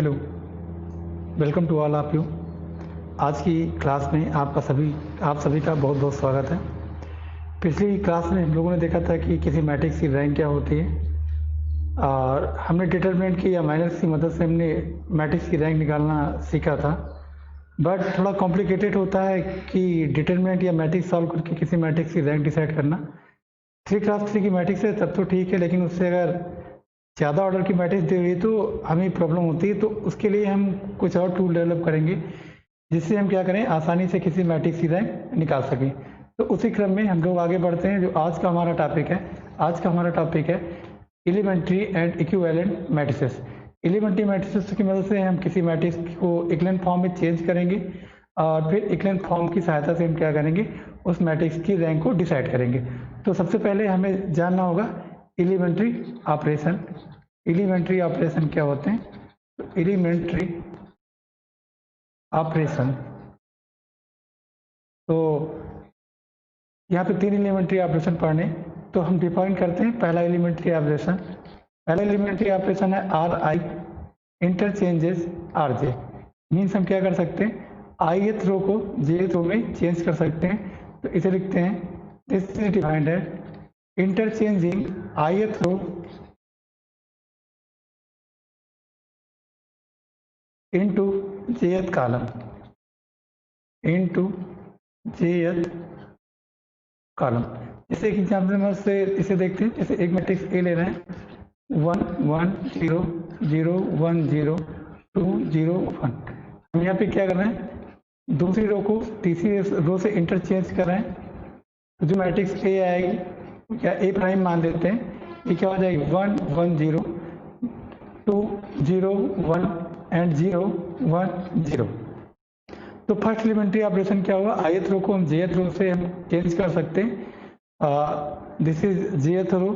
Hello, welcome to all of you. आज की class में आप सभी का बहुत बहुत स्वागत है। पिछली क्लास में हम लोगों ने देखा था कि किसी मैट्रिक्स की रैंक क्या होती है और हमने डिटरमिनेंट की या माइनस की मदद से हमने मैट्रिक्स की रैंक निकालना सीखा था। बट थोड़ा कॉम्प्लिकेटेड होता है कि डिटरमिनेंट या मैट्रिक्स सॉल्व करके किसी मैट्रिक्स की रैंक डिसाइड करना। 3 क्लास 3 की मैट्रिक्स है तब तो ठीक है, लेकिन उससे अगर ज़्यादा ऑर्डर की मैट्रिक्स दी हुई तो हमें प्रॉब्लम होती है। तो उसके लिए हम कुछ और टूल डेवलप करेंगे जिससे हम क्या करें, आसानी से किसी मैट्रिक्स की रैंक निकाल सकें। तो उसी क्रम में हम लोग आगे बढ़ते हैं। जो आज का हमारा टॉपिक है elementary and equivalent matrices. Elementary matrices की मदद से हम किसी मैट्रिक्स को इक्विवेलेंट फॉर्म में चेंज करेंगे और फिर इक्विवेलेंट फॉर्म की सहायता से हम क्या करेंगे, उस मैट्रिक्स की रैंक को डिसाइड करेंगे। तो सबसे पहले हमें जानना होगा एलिमेंट्री ऑपरेशन। एलिमेंट्री ऑपरेशन क्या होते हैं? तो एलिमेंट्री ऑपरेशन, तो यहाँ पे 3 एलिमेंट्री ऑपरेशन पढ़ने, तो हम डिफाइन करते हैं। पहला एलिमेंट्री ऑपरेशन है are I interchanges R J. Means हम क्या कर सकते हैं, ith रो को jth रो में चेंज कर सकते हैं। तो इसे लिखते हैं, दिस इज डिफाइंड है इंटरचेंजिंग ith रो into jth कॉलम जैसे एक एग्जाम्पल से इसे देखते हैं। जैसे एक मैट्रिक्स ए ले रहे हैं, 1 1 0 0 1 0 2 0 1। हम यहाँ पे क्या कर रहे हैं, दूसरी रो को तीसरी रो से इंटरचेंज कर रहे हैं। तो जो मैट्रिक्स ए आएगी या ए प्राइम मान लेते हैं, ये क्या हो जाएगी 1 1 0 2 0 1 एंड 0 1 0। तो फर्स्ट एलिमेंट्री ऑपरेशन क्या हुआ, ith रो को हम jth रो से हम चेंज कर सकते हैं। This is jth row,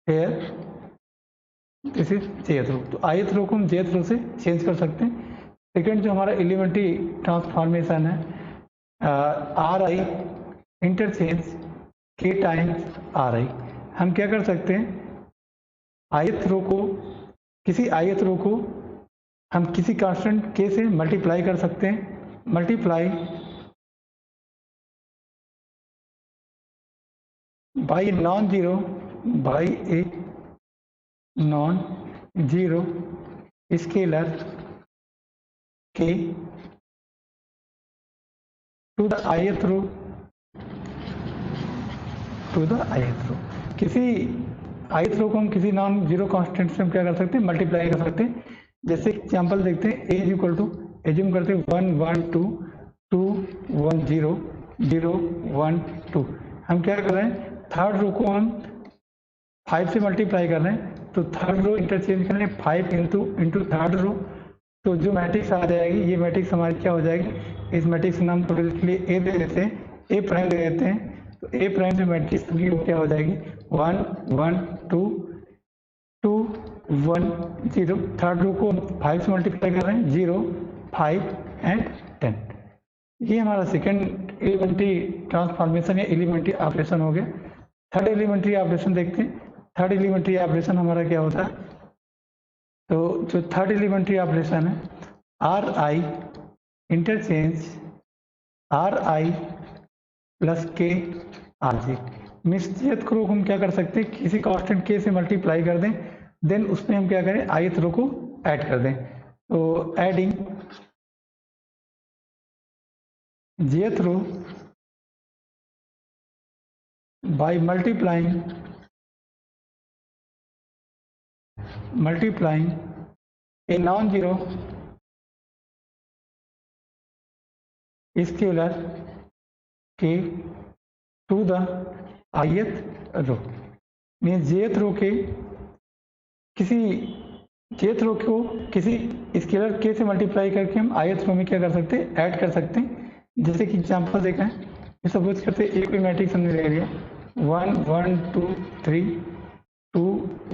here this is jth row. तो ith रो को हम jth रो से चेंज कर सकते हैं। सेकेंड जो हमारा एलिमेंट्री ट्रांसफॉर्मेशन है, आर आई इंटरचेंज के टाइम्स आर आई। हम क्या कर सकते हैं, ith रो को हम किसी कांस्टेंट के से मल्टीप्लाई कर सकते हैं। Multiply by non zero scalar के टू द ith रो किसी ith रो को हम किसी नॉन जीरो कांस्टेंट से हम क्या कर सकते हैं, मल्टीप्लाई कर सकते हैं। जैसे एग्जाम्पल देखते हैं, ए इक्वल टू एज्यूम करते हैं 1 1 2 2 1 0 0 1 2। हम क्या कर रहे हैं, थर्ड रो को हम 5 से मल्टीप्लाई कर रहे हैं। तो थर्ड रो इंटरचेंज कर रहे हैं 5 इंटू थर्ड रो। तो जो मैट्रिक्स आ जाएगी, ये मैट्रिक्स हमारी क्या हो जाएगी, इस मैट्रिक्स का नाम थोड़े के लिए ए दे देते हैं, ए प्राइम दे देते हैं। तो ए प्राइम से मैट्रिक्स की क्या हो जाएगी 1 1 2 2 1 0। थर्ड रो को 5 से मल्टीप्लाई कर रहे हैं, 0 5 एंड 10। ये हमारा सेकेंड एलिमेंट्री ट्रांसफॉर्मेशन या एलिमेंट्री ऑपरेशन हो गया। थर्ड एलिमेंट्री ऑपरेशन देखते हैं। थर्ड एलिमेंट्री ऑपरेशन हमारा क्या होता है, तो जो थर्ड एलिमेंट्री ऑपरेशन है, are I interchange are I plus के आर जी। मीन्स को हम क्या कर सकते हैं, किसी कांस्टेंट के से मल्टीप्लाई कर दें, देन उसमें हम क्या करें, ith रो को ऐड कर दें। तो adding jth row by multiplying a non zero scalar के to the ith row. Means jth row को किसी स्केलर के से मल्टीप्लाई करके हम ith रो में क्या कर सकते हैं, ऐड कर सकते हैं। जैसे कि एग्जांपल देखा है, सपोज करते हैं एक भी मैट्रिक्स हमने ले लिया 1 1 2 3 2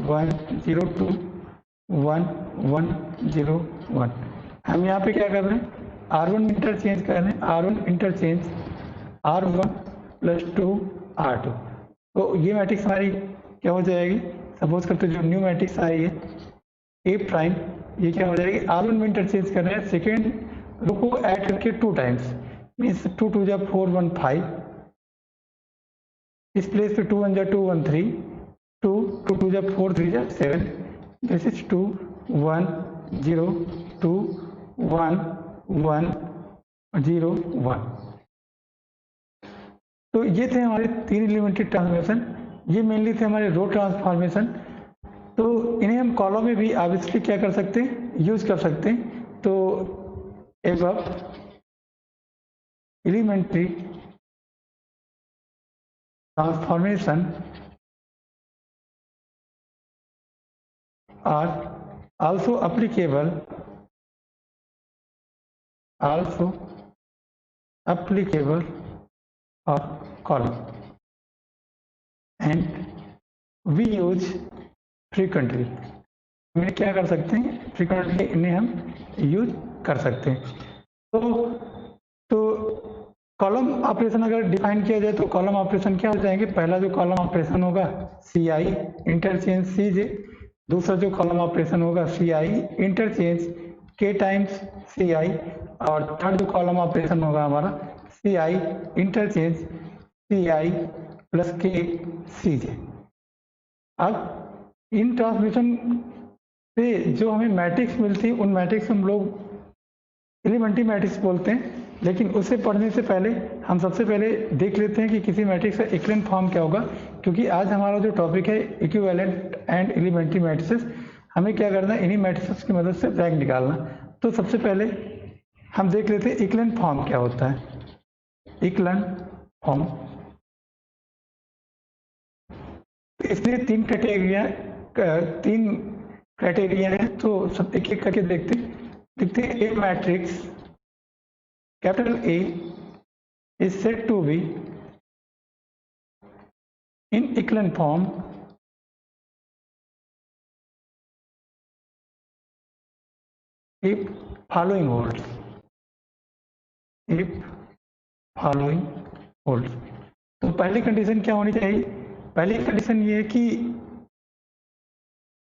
1 0 2 1 1 0 1। हम यहाँ पे क्या कर रहे हैं, R1 इंटरचेंज कर रहे हैं, R1 interchange R1 plus 2 R2। तो ये मैट्रिक्स हमारी क्या हो जाएगी, सपोज करते जो न्यू मैट्रिक्स आई है ए प्राइम ये क्या हो जाएगी, R1 में इंटरचेंज कर रहे हैं, सेकेंड रो को ऐड करके 2 टाइम्स, मीन्स 2 2 जा 4 1 5, इस प्लेस पे 2 1 जा 2 1 3, 2 2 2 जा 4 3 जा 7, दिस इज 2 1 0 2 1 1 0 1। तो ये थे हमारे 3 एलिमेंट्री ट्रांसफॉर्मेशन, ये मेनली थे हमारे रो ट्रांसफॉर्मेशन। तो इन्हें हम कॉलम में भी ऑब्वियसली क्या कर सकते हैं, यूज कर सकते हैं। तो above elementary transformation are also applicable or column, and we use frequently, इन्हें क्या कर सकते हैं, frequently इन्हें हम यूज कर सकते हैं। तो कॉलम ऑपरेशन अगर डिफाइन किया जाए तो कॉलम ऑपरेशन क्या हो जाएंगे, पहला जो कॉलम ऑपरेशन होगा CI इंटरचेंज CJ, दूसरा जो कॉलम ऑपरेशन होगा CI interchange K times CI, और थर्ड जो कॉलम ऑपरेशन होगा हमारा CI interchange CI plus K CJ। अब इन ट्रांसमिशन से जो हमें मैट्रिक्स मिलती है, उन मैट्रिक्स हम लोग एलिमेंट्री मैट्रिक्स बोलते हैं। लेकिन उसे पढ़ने से पहले हम सबसे पहले देख लेते हैं कि किसी मैट्रिक्स का इक्विवेलेंट फॉर्म क्या होगा, क्योंकि आज हमारा जो टॉपिक है इक्विवेलेंट एंड एलिमेंट्री मैट्रिसेस, हमें क्या करना है, इन्हीं मैट्रिसेस की मदद से रैंक निकालना। तो सबसे पहले हम देख लेते हैं इक्विवेलेंट फॉर्म क्या होता है। इक्विवेलेंट फॉर्म, इसलिए 3 क्राइटेरिया है, तो सब एक एक करके देखते हैं। A matrix capital A is said to be in echelon form if following holds, तो पहली कंडीशन क्या होनी चाहिए, पहली कंडीशन ये है कि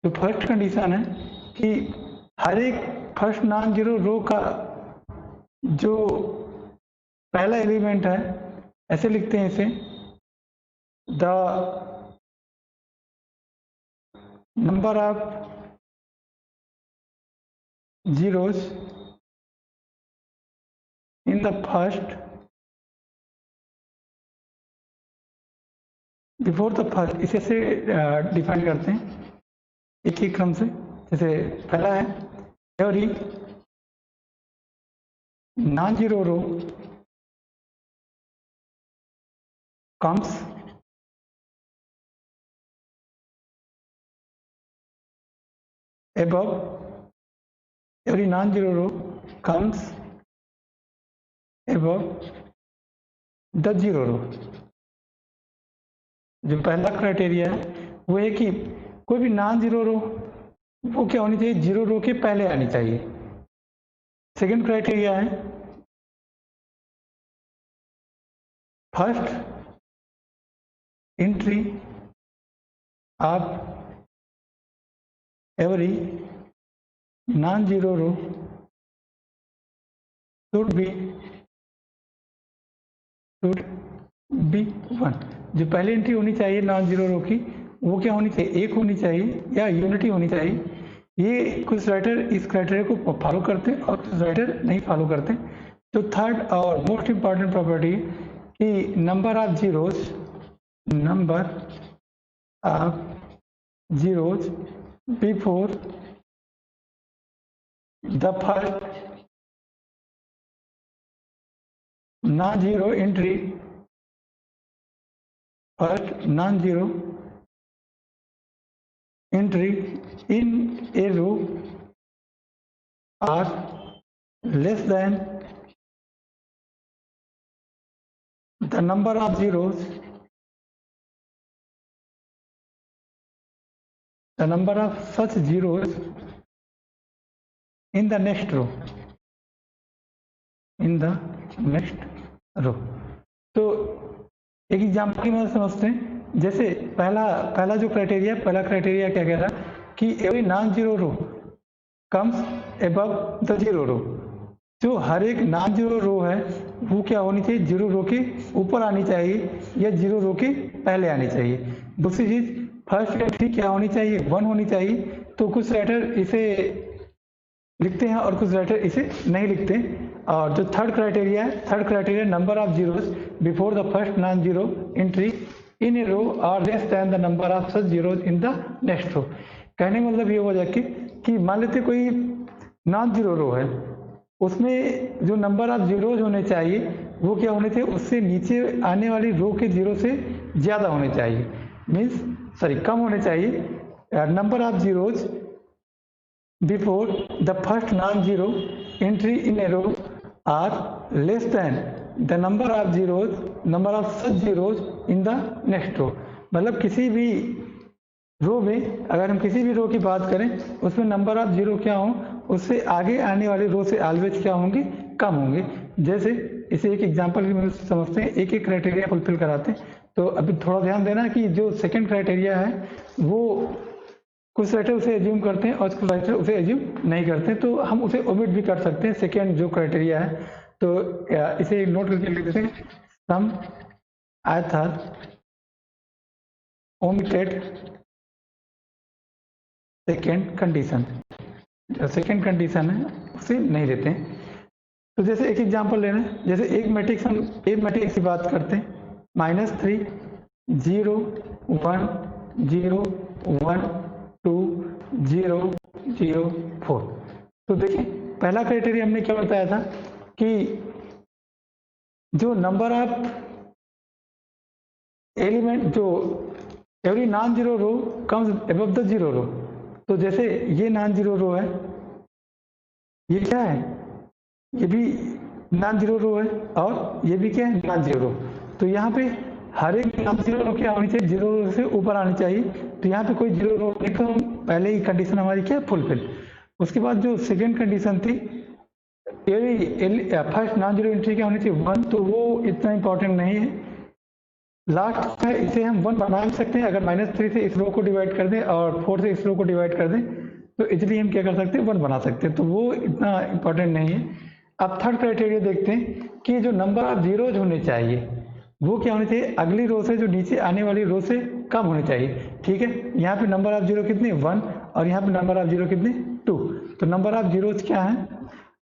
जो फर्स्ट कंडीशन है कि हर एक फर्स्ट नॉन जीरो रो का जो पहला एलिमेंट है, ऐसे लिखते हैं इसे, the number of zeros in the first before the first, इसे से डिफाइन करते हैं एक ही क्रम से। जैसे पहला है every non zero row comes above, every non-zero row comes above the zero row। जो पहला क्राइटेरिया है वो है कि कोई भी नॉन जीरो रो वो क्या होनी चाहिए, जीरो रो के पहले आनी चाहिए। सेकंड क्राइटेरिया है first entry of every non zero row should be 1। जो पहली एंट्री होनी चाहिए नॉन जीरो रो की वो क्या होनी चाहिए, एक होनी चाहिए या यूनिटी होनी चाहिए। ये कुछ राइटर इस क्राइटेरिया को फॉलो करते हैं और कुछ राइटर नहीं फॉलो करते। तो थर्ड और मोस्ट इंपॉर्टेंट प्रॉपर्टी कि number of zeros before the first non zero entry, first non zero entry in a row are less than the number of zeros, the number of such zeros in the next row, तो एक example की मदद समझते हैं। जैसे पहला जो criteria क्या कह रहा कि every non zero row comes above the zero row. जो हर एक नॉन जीरो रो है वो क्या होनी चाहिए, जीरो रो के ऊपर आनी चाहिए या जीरो रो के पहले आनी चाहिए। दूसरी चीज फर्स्ट एंट्री क्या होनी चाहिए, 1 होनी चाहिए। तो कुछ राइटर इसे लिखते हैं और कुछ राइटर इसे नहीं लिखते। और जो थर्ड क्राइटेरिया है, third criteria number of zeros before the first non zero entry in a row are less than the number of such zeros in the next row. कहने का मतलब ये हो जाए कि मान लेते कोई नॉन जीरो रो है, उसमें जो नंबर ऑफ जीरोज होने चाहिए वो क्या होने चाहिए, उससे नीचे आने वाली रो के जीरो से ज़्यादा होने चाहिए, कम होने चाहिए। Number of zeros before the first non zero entry in a row are less than the number of such zeros in the next row. मतलब किसी भी रो में अगर हम किसी भी रो की बात करें उसमें नंबर ऑफ जीरो क्या हो, उससे आगे आने वाली रो से ऑलवेज क्या होंगे, कम होंगे। जैसे इसे एक एग्जांपल में समझते हैं, एक एक क्राइटेरिया फुलफिल कराते हैं। तो अभी थोड़ा ध्यान देना कि जो सेकंड क्राइटेरिया है वो कुछ राइटर उसे एज्यूम करते हैं और कुछ राइटर उसे एज्यूम नहीं करते हैं, तो हम उसे ओमिट भी कर सकते हैं सेकेंड जो क्राइटेरिया है। तो इसे नोट करके लिख देते हैं, सम आर्थर ओमिटेड सेकेंड कंडीशन। जो सेकेंड कंडीशन है उसे नहीं लेते हैं। तो जैसे एक एग्जांपल लेना है, जैसे एक मैट्रिक्स हम ए मैट्रिक्स की बात करते हैं, -3 0 1 0 1 2 0 0 4। तो देखिए पहला क्राइटेरिया हमने क्या बताया था कि जो नंबर ऑफ एलिमेंट, जो every non zero row comes above the zero row. तो जैसे ये नॉन जीरो रो है, ये क्या है, ये भी नॉन जीरो रो है और ये भी क्या है, नॉन जीरो रो। तो यहाँ पे हर एक नॉन जीरो रो क्या होनी चाहिए, जीरो रो से ऊपर आनी चाहिए। तो यहाँ पे कोई जीरो रो नहीं, तो पहले ही कंडीशन हमारी क्या है, फुलफिल। उसके बाद जो सेकेंड कंडीशन थी, फर्स्ट नॉन जीरो एंट्री क्या होनी चाहिए, 1। तो वो इतना इंपॉर्टेंट नहीं है। लास्ट है, इसे हम 1 बना भी सकते हैं। अगर -3 से इस रो को डिवाइड कर दें और 4 से इस रो को डिवाइड कर दें तो इजीली हम क्या कर सकते हैं, 1 बना सकते हैं। तो वो इतना इंपॉर्टेंट नहीं है। अब थर्ड क्राइटेरिया देखते हैं कि जो नंबर ऑफ जीरोज होने चाहिए वो क्या होने चाहिए, अगली रो से जो नीचे आने वाली रो से कम होने चाहिए। ठीक है, यहाँ पे नंबर ऑफ जीरो कितने, 1, और यहाँ पे नंबर ऑफ जीरो कितने, 2। तो नंबर ऑफ जीरोज क्या है,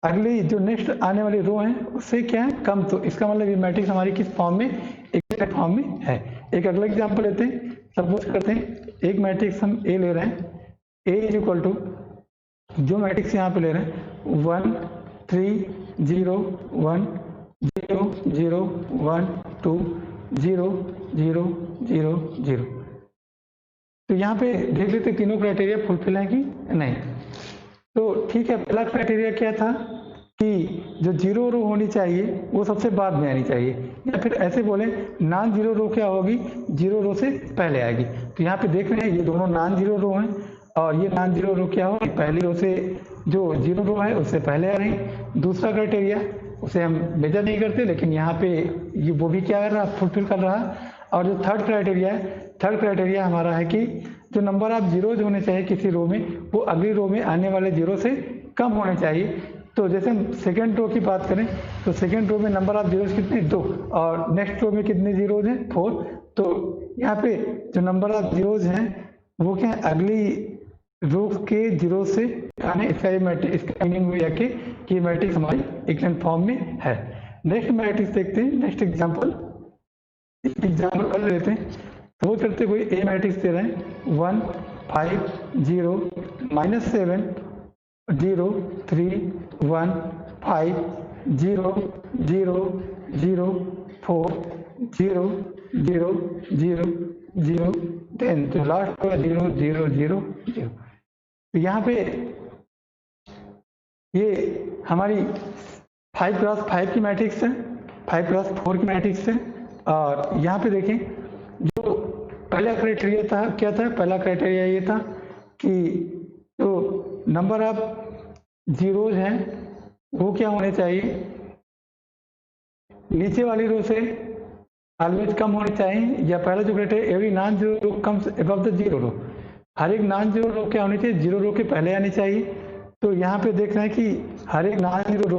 अगली जो नेक्स्ट आने वाली रो है उससे क्या है, कम। तो इसका मतलब ये मैट्रिक्स हमारी किस फॉर्म में, एक फॉर्म में है। एक अगला एग्जांपल लेते हैं, सपोज करते हैं एक मैट्रिक्स हम ए ले रहे हैं, ए इज इक्वल टू, जो मैट्रिक्स यहाँ पे ले रहे हैं 1 3 0 1 0 0 1 2 0 0 0 0। तो यहाँ पे देख लेते तीनों क्राइटेरिया फुलफिल है कि नहीं। तो ठीक है, पहला क्राइटेरिया क्या था कि जो जीरो रो होनी चाहिए वो सबसे बाद में आनी चाहिए, या फिर ऐसे बोले नॉन जीरो रो क्या होगी, जीरो रो से पहले आएगी। तो यहाँ पे देख रहे हैं ये दोनों नॉन जीरो रो हैं और ये नॉन जीरो रो क्या होगी, पहली रो से जो जीरो रो है उससे पहले आ रही। दूसरा क्राइटेरिया उसे हम मेजर नहीं करते, लेकिन यहाँ पे ये वो भी क्या कर रहा है, फुलफिल कर रहा है। और जो थर्ड क्राइटेरिया है, थर्ड क्राइटेरिया हमारा है कि जो नंबर ऑफ जीरोज होने चाहिए किसी रो में वो अगली रो में आने वाले जीरो से कम होने चाहिए। तो जैसे हम सेकेंड रो की बात करें तो सेकेंड रो में नंबर ऑफ जीरोज कितने, 2, और नेक्स्ट रो में कितने जीरोज हैं, 4। तो यहाँ पे जो नंबर ऑफ जीरोज हैं वो क्या है, अगली रो के जीरो से आने, इसका ये मैट्रिक्स, इसका मीनिंग हुआ कि ये मैट्रिक्स हमारी इक्विवेलेंट फॉर्म में है। नेक्स्ट मैट्रिक्स देखते हैं, नेक्स्ट एग्जांपल कर लेते हैं। तो वो करते हुए ए मैट्रिक्स दे रहे हैं 1 5 0 -7 0 3 1 5 0 0 0 4 0 0 0 0 10। तो लास्ट होगा 0 0 0 0। तो यहाँ पे ये हमारी 5x5 की मैट्रिक्स है, 5x4 की मैट्रिक्स है। और यहाँ पे देखें जो पहला क्राइटेरिया था क्या था, पहला क्राइटेरिया ये था कि जो नंबर ऑफ जीरोज हैं वो क्या होने चाहिए, नीचे वाली रो से ऑलवेज कम होने चाहिए। या पहला जो criteria, every non zero row comes above the zero row, हर एक नॉन जीरो रो क्या होनी चाहिए, जीरो रो के पहले आनी चाहिए। तो यहाँ पे देख रहे हैं कि हर एक non zero row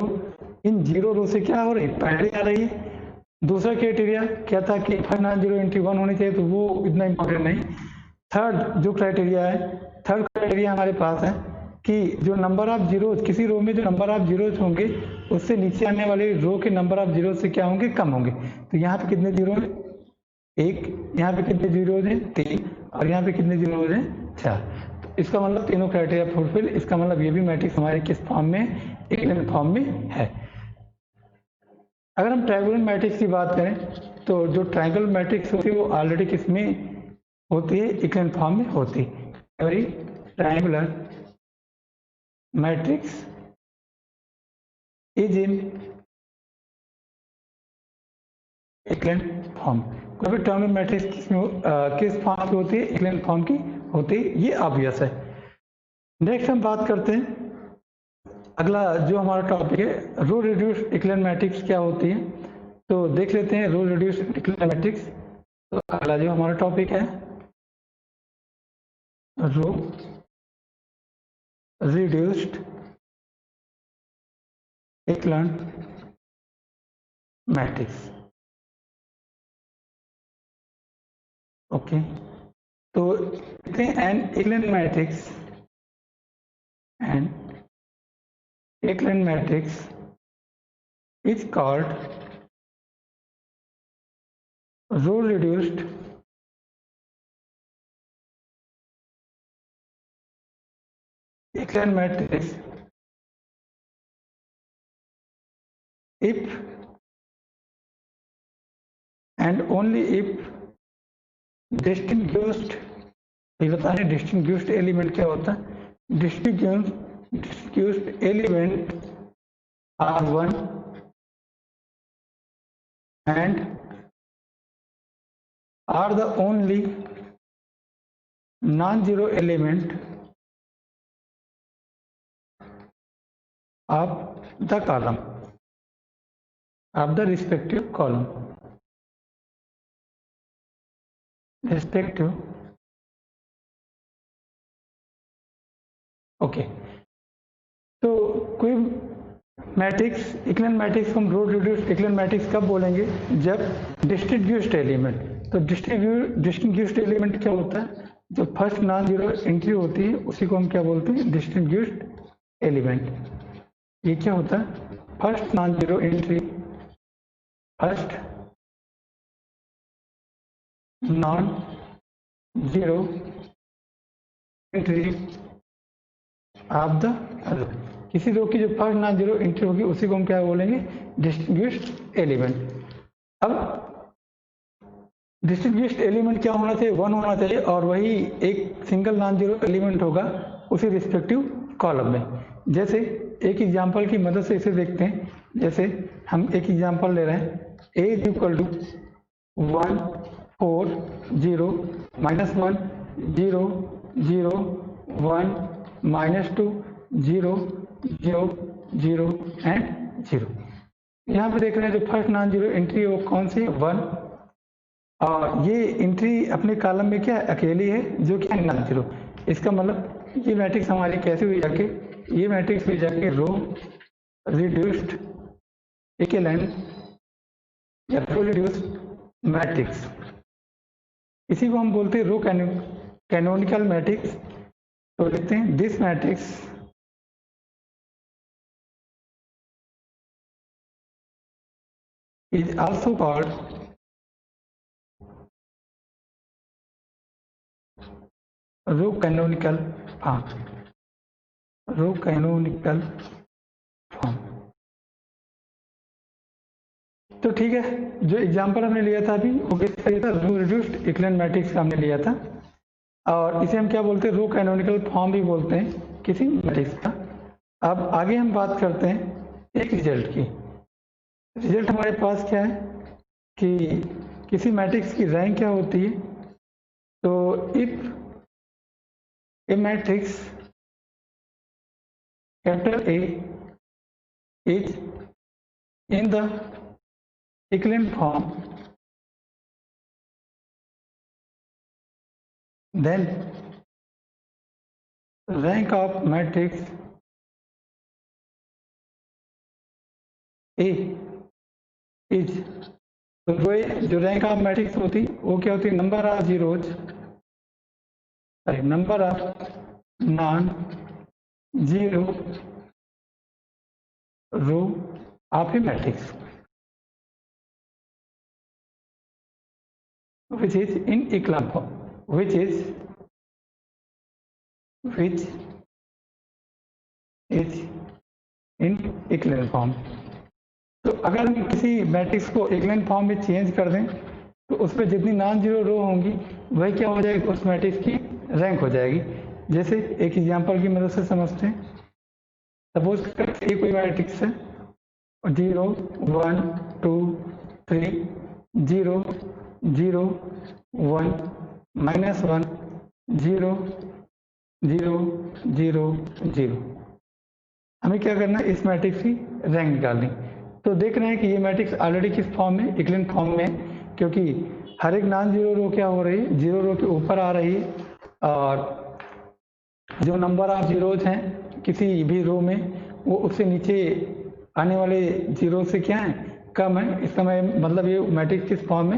in zero row से क्या हो रही है, पहले आ रही है। दूसरा क्राइटेरिया क्या था कि फर्स्ट नॉन जीरो एंट्री 1 होनी चाहिए, तो वो इतना इंपॉर्टेंट नहीं। थर्ड जो क्राइटेरिया है, थर्ड क्राइटेरिया हमारे पास है कि जो नंबर ऑफ जीरो, किसी रो में जो नंबर ऑफ जीरो होंगे उससे नीचे आने वाले रो के नंबर ऑफ जीरो से क्या होंगे, कम होंगे। तो यहाँ पे कितने जीरो हैं, एक, यहाँ पे कितने जीरो हैं, 3, और यहाँ पे कितने जीरो हैं, 4। तो इसका मतलब तीनों क्राइटेरिया फुलफिल। इसका मतलब ये भी मैट्रिक्स हमारे किस फॉर्म में, इक्विवेलेंट फॉर्म में है। अगर हम ट्रायंगुलर मैट्रिक्स की बात करें तो जो ट्रायंगुलर मैट्रिक्स होती है वो ऑलरेडी किस में होती है, इक्विवेलेंट फॉर्म में होती है। Every triangular matrix is in equivalent form. कोई भी ट्रायंगुलर मैट्रिक्स किस फॉर्म की होती है, इक्विवेलेंट फॉर्म की होती है, ये ऑब्वियस है। नेक्स्ट हम बात करते हैं, अगला जो हमारा टॉपिक है रो रिड्यूस्ड इक्विवेलेंट मैट्रिक्स क्या होती है। तो देख लेते हैं रो रिड्यूस्ड इक्विवेलेंट मैट्रिक्स। तो अगला जो हमारा टॉपिक है रो रिड्यूस्ड इक्विवेलेंट मैट्रिक्स। ओके, तो कहते हैं N equivalent matrix, N equivalent matrix is called row reduced equivalent matrix if and only if distinguished, ये बता रहे डिस्टिंग्विश्ड एलिमेंट क्या होता है, distinguished element are one and are the only non-zero element of the column, of the respective column, respective. Okay, तो कोई matrix equivalent matrix हम रो reduced equivalent matrix कब बोलेंगे, जब डिस्टिंग्विश्ड एलिमेंट। तो डिस्टिंग्विश्ड एलिमेंट क्या होता है, जो फर्स्ट नॉन जीरो एंट्री होती है उसी को हम क्या बोलते हैं, डिस्टिंग्विश्ड एलिमेंट। ये क्या होता है, first non zero entry, first non zero entry of the row. किसी रो की जो फर्स्ट नॉन जीरो एंट्री होगी उसी को हम क्या बोलेंगे, डिस्टिंग्विश्ड एलिमेंट। अब डिस्टिंग्विश्ड एलिमेंट क्या होना चाहिए, 1 होना चाहिए, और वही एक सिंगल नॉन जीरो एलिमेंट होगा उसी रिस्पेक्टिव कॉलम में। जैसे एक एग्जांपल की मदद से इसे देखते हैं। जैसे हम एक एग्जांपल ले रहे हैं, a is equal to 1 4 0 -1 0 0 1 -2 0 0 0 and 0। यहाँ पे देख रहे हैं जो फर्स्ट नॉन जीरो एंट्री है वो कौन सी है, 1, और ये एंट्री अपने कॉलम में क्या अकेली है, जो कि नॉन जीरो। इसका मतलब ये मैट्रिक्स हमारी कैसे हुई जाके, ये मैट्रिक्स हुई जाके रो रिड्यूस्ड इक्विवेलेंट या रो रिड्यूस्ड मैट्रिक्स। इसी को हम बोलते हैं रो कैनोनिकल मैट्रिक्स। तो लिखते हैं this matrix is also called row canonical form, row canonical form. तो ठीक है, जो एग्जांपल हमने लिया था अभी वो किसका लिया था, रो रिड्यूस्ड इक्विवेलेंट मैट्रिक्स का हमने लिया था, और इसे हम क्या बोलते हैं, रो कैनोनिकल फॉर्म भी बोलते हैं किसी मैट्रिक्स का। अब आगे हम बात करते हैं एक रिजल्ट की। रिजल्ट हमारे पास क्या है कि किसी मैट्रिक्स की रैंक क्या होती है। तो if A matrix capital A is in the equivalent form, then rank of matrix A is, तो जो रैंक ऑफ मैट्रिक्स होती वो क्या होती है, number of zeros, number of non zero row of a matrix which is in echelon form, which is in echelon form। तो अगर हम किसी मैट्रिक्स को echelon फॉर्म में चेंज कर दें तो उस पर जितनी नॉन जीरो रो होंगी वही क्या हो जाएगी, उस मैट्रिक्स की रैंक हो जाएगी। जैसे एक एग्जांपल की मदद से समझते हैं। सपोज ये कोई मैट्रिक्स है 0 1 2 3 0 0 1 -1 0 0 0 0। हमें क्या करना है, इस मैट्रिक्स की रैंक निकालनी। तो देख रहे हैं कि ये मैट्रिक्स ऑलरेडी किस फॉर्म में, इक्विवेलेंट फॉर्म में है, क्योंकि हर एक नॉन जीरो रो क्या हो रही है, जीरो रो के ऊपर आ रही है और जो नंबर ऑफ जीरोज हैं किसी भी रो में वो उससे नीचे आने वाले जीरो से क्या है, कम है। इसका मतलब ये मैट्रिक्स किस फॉर्म में,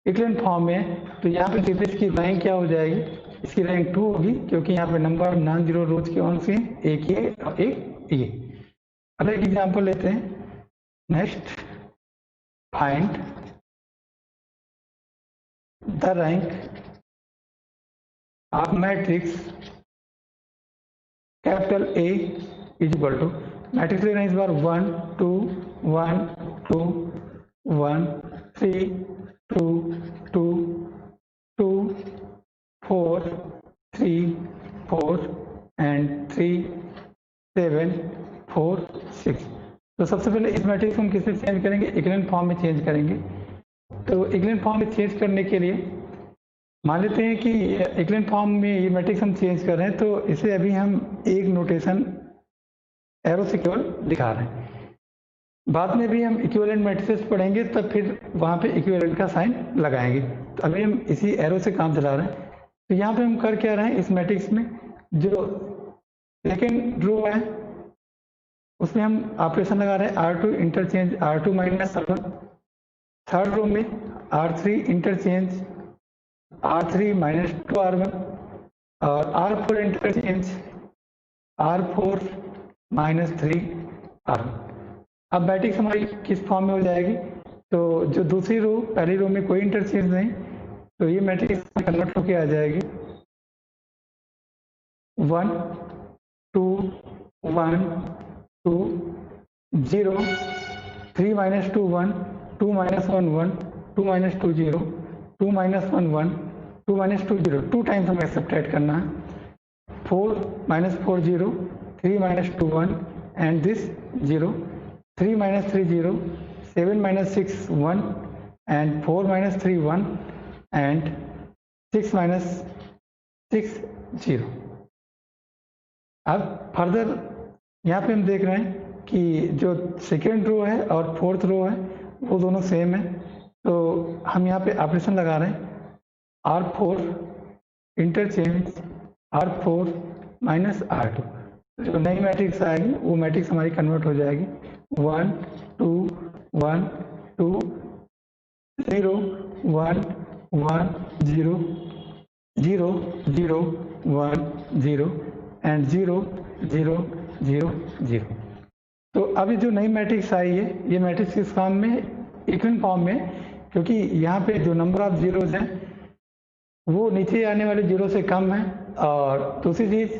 इक्विवेलेंट फॉर्म में है। तो यहाँ पे सीधे इसकी रैंक क्या हो जाएगी, इसकी रैंक 2 होगी, क्योंकि यहाँ पे नंबर नॉन जीरो रोज के कौन से हैं, एक ये और एक ये। अब एक एग्जांपल लेते हैं। Next find the rank of matrix capital A is equal to, matrix ले रहे हैं इस बार 1 2 1 2 1 3 2 2 2 4 3 4 एंड 3 7 4 6। तो सबसे पहले इस मैट्रिक्स को हम किससे चेंज करेंगे, इक्विवेलेंट फॉर्म में चेंज करेंगे। तो इक्विवेलेंट फॉर्म में चेंज करने के लिए मान लेते हैं कि इक्विवेलेंट फॉर्म में ये मैट्रिक्स हम चेंज कर रहे हैं, तो इसे अभी हम एक नोटेशन एरो से केवल दिखा रहे हैं। बाद में भी हम इक्विवेलेंट मैट्रिसेस पढ़ेंगे तब फिर वहाँ पे इक्विवेलेंट का साइन लगाएंगे। तो अभी हम इसी एरो से काम चला रहे हैं। तो यहाँ पे हम कर क्या रहे हैं, इस मैट्रिक्स में जो सेकेंड रो है उसमें हम ऑपरेशन लगा रहे हैं R2 interchange R2 minus R1। Third row में R3 interchange R3 minus 2R1 और R4 interchange R4 minus 3R1। अब मैट्रिक्स हमारी किस फॉर्म में हो जाएगी, तो जो दूसरी रो पहली रो में कोई इंटरचेंज नहीं, तो ये मैट्रिक्स कन्वर्ट होके आ जाएगी 1 2 1 2 0 3 minus 2 1 2 minus 1 1 2 minus 2 0 2 minus 1 1 2 minus 2 0। 2 times हमें सब्ट्रैक्ट करना है। 4 minus 4 0 3 minus 2 1 and this 0 3 minus 3 0 7 minus 6 1 and 4 minus 3 1 and 6 minus 6 0। अब फर्दर यहाँ पे हम देख रहे हैं कि जो सेकेंड रो है और फोर्थ रो है वो दोनों सेम है। तो हम यहाँ पे ऑपरेशन लगा रहे हैं R4 interchange R4 minus R2। जो नई मैट्रिक्स आएगी वो मैट्रिक्स हमारी कन्वर्ट हो जाएगी 1 2 1 2 0 1 1 0 0 0 1 0 एंड 0 0 0 0। तो अभी जो नई मैट्रिक्स आई है ये मैट्रिक्स किस फॉर्म में, इक्विवेलेंट फॉर्म में, क्योंकि यहाँ पे जो नंबर ऑफ जीरोज हैं वो नीचे आने वाले जीरो से कम है। और दूसरी चीज़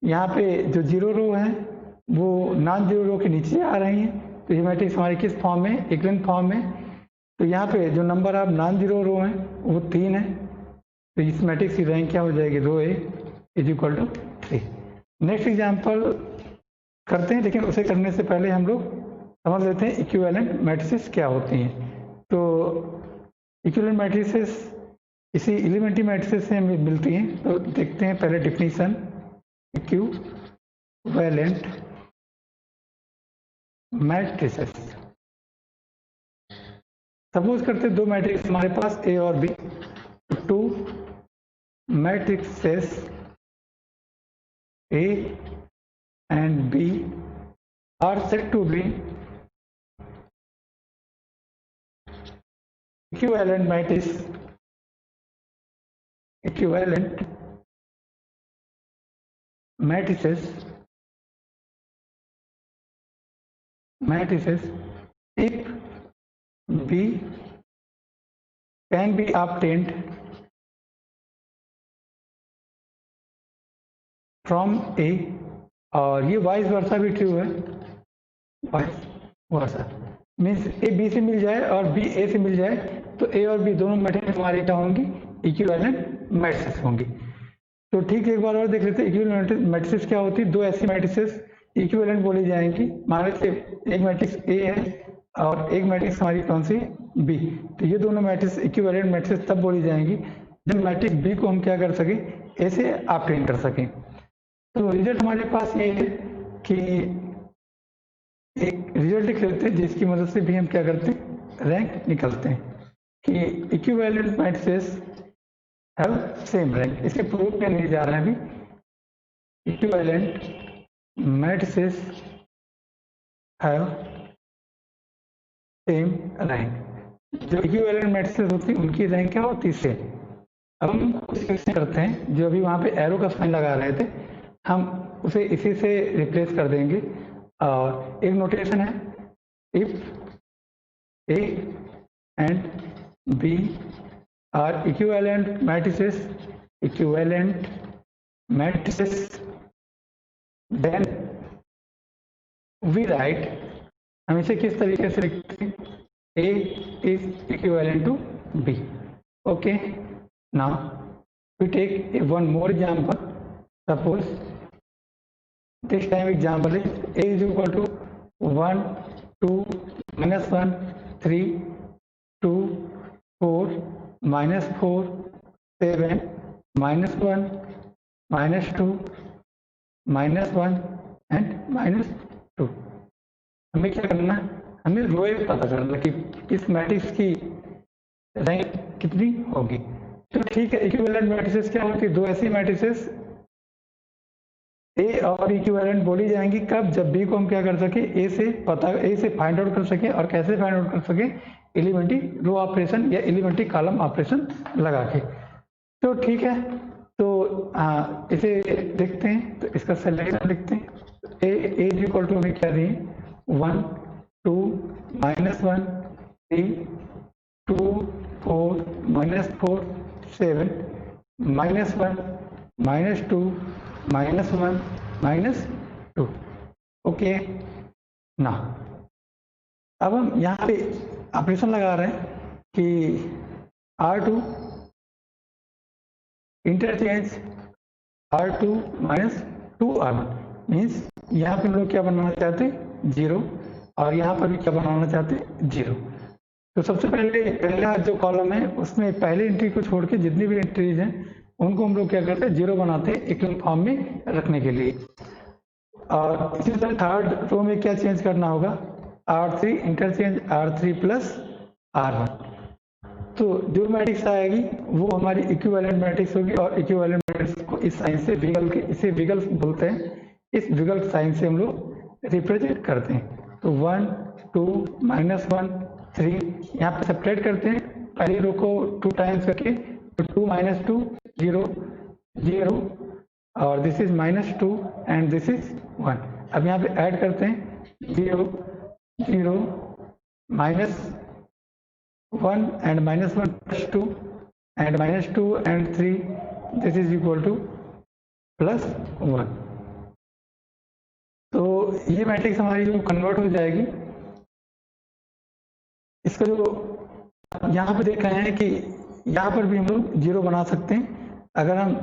यहाँ पे जो जीरो रो है वो नॉन जीरो रो के नीचे आ रही हैं। तो ये मैट्रिक्स हमारी किस फॉर्म में, इक्विवेलेंट फॉर्म में। तो यहाँ पे जो नंबर ऑफ नॉन जीरो रो हैं वो 3 है। तो इस मैट्रिक्स की रैंक क्या हो जाएगी, row A is equal to 3। Next example करते हैं, लेकिन उसे करने से पहले हम लोग समझ लेते हैं इक्विवेलेंट मैट्रिसेस क्या होती हैं। तो इक्विवेलेंट मैट्रिसेस इसी एलिमेंट्री मैट्रिसेस से हमें मिलती हैं। तो देखते हैं पहले डिफिनीशन, इक्विवेलेंट मैट्रिसेस। सपोज करते हैं दो मैट्रिक्स हमारे पास ए और B. Two matrices A and B are said to be equivalent matrices if B can be obtained from A, और ये वाइस वर्सा भी ट्रू है, vice versa means A B से मिल जाए और बी ए से मिल जाए तो ए और बी दोनों मैट्रिक्स हमारी क्या होंगी, इक्विवेलेंट मैट्रिक्स होंगी। तो ठीक है, एक बार और देख लेते हैं इक्विवेलेंट मैट्रिक्स क्या होती है। दो ऐसी मैट्रिक्स इक्विवेलेंट बोली जाएंगी, मान लेते एक मैट्रिक्स ए है और एक मैट्रिक्स हमारी कौन सी, बी। तो ये दोनों मैट्रिक्स इक्विवेलेंट मैट्रिक्स तब बोली जाएंगी जब मैट्रिक्स बी को हम क्या कर सके, ए से ऑब्टेन कर सकें। तो रिजल्ट हमारे पास ये है कि एक रिजल्ट लिख लेते हैं जिसकी मदद से भी हम क्या करते हैं, रैंक निकलते हैं कि equivalent matrices have same rank. इसके प्रूफ में नहीं जा रहा है अभी। Equivalent matrices have same rank. जो इक्विवेलेंट मैट्रिसेस होती है उनकी रैंक क्या होती है, सेम। अब हम कुछ क्वेश्चन करते हैं, जो अभी वहाँ पे एरो का साइन लगा रहे थे हम उसे इसी से रिप्लेस कर देंगे। और एक नोटेशन है, if A and B are equivalent matrices then we write, हम इसे किस तरीके से लिखते हैं, A is equivalent to B. Okay, now we take one more example. Suppose this time example is A is equal to 1, 2, -1, 3, 2, 4, -4, 7, -1, -2, -1 and -2। हमें क्या करना है, हमें रो पता करना कि इस मैट्रिक्स की रैंक कितनी होगी। तो ठीक है, इक्विवेलेंट मैट्रिसेस क्या होती है, दो ऐसी मैट्रिसेस ए और इक्विवेलेंट बोली जाएंगी कब, जब बी को हम क्या कर सके, ए से फाइंड आउट कर सके। और कैसे फाइंड आउट कर सके, एलिमेंट्री रो ऑपरेशन या एलिमेंट्री कॉलम ऑपरेशन लगा के। तो ठीक है, तो इसे देखते हैं। तो इसका सिलेक्शन लिखते हैं। ए इज इक्वल टू हमें क्या दिए, 1, 2, -1, 3, 2, 4, -4, 7, -1, -2, -1, -2। ओके, ना अब हम यहाँ पे ऑपरेशन लगा रहे हैं कि R2 interchange R2 - 2R1 means यहाँ पे हम लोग क्या बनाना चाहते हैं, 0, और यहाँ पर भी क्या बनाना चाहते हैं, 0। तो सबसे पहला जो कॉलम है उसमें पहले एंट्री को छोड़ के जितनी भी एंट्रीज हैं उनको हम लोग क्या करते हैं, 0 बनाते हैं इक्वल फॉर्म में रखने के लिए। और इसी तरह थर्ड रो में क्या चेंज करना होगा, R3 इंटरचेंज R3 + R1। तो जो मैट्रिक्स आएगी वो हमारी इक्विवेलेंट मैट्रिक्स होगी। और इक्विवेलेंट मैट्रिक्स को इस साइन से इसे विकल्प बोलते हैं। इस विकल्प साइन से हम लोग रिप्रेजेंट करते हैं। तो 1, 2, -1, 3 यहाँ पे सेपरेट करते हैं, पहली रो को 2 टाइम्स करके। तो 2 - 2 0 0 और this is -2 and this is 1। अब यहाँ पे ऐड करते हैं 0 0 -1 and -1 + 2 and -2 and 3 this is equal to +1। तो ये मैट्रिक्स हमारी जो कन्वर्ट हो जाएगी। इसका जो यहाँ पे देख रहे हैं कि यहाँ पर भी हम लोग 0 बना सकते हैं अगर हम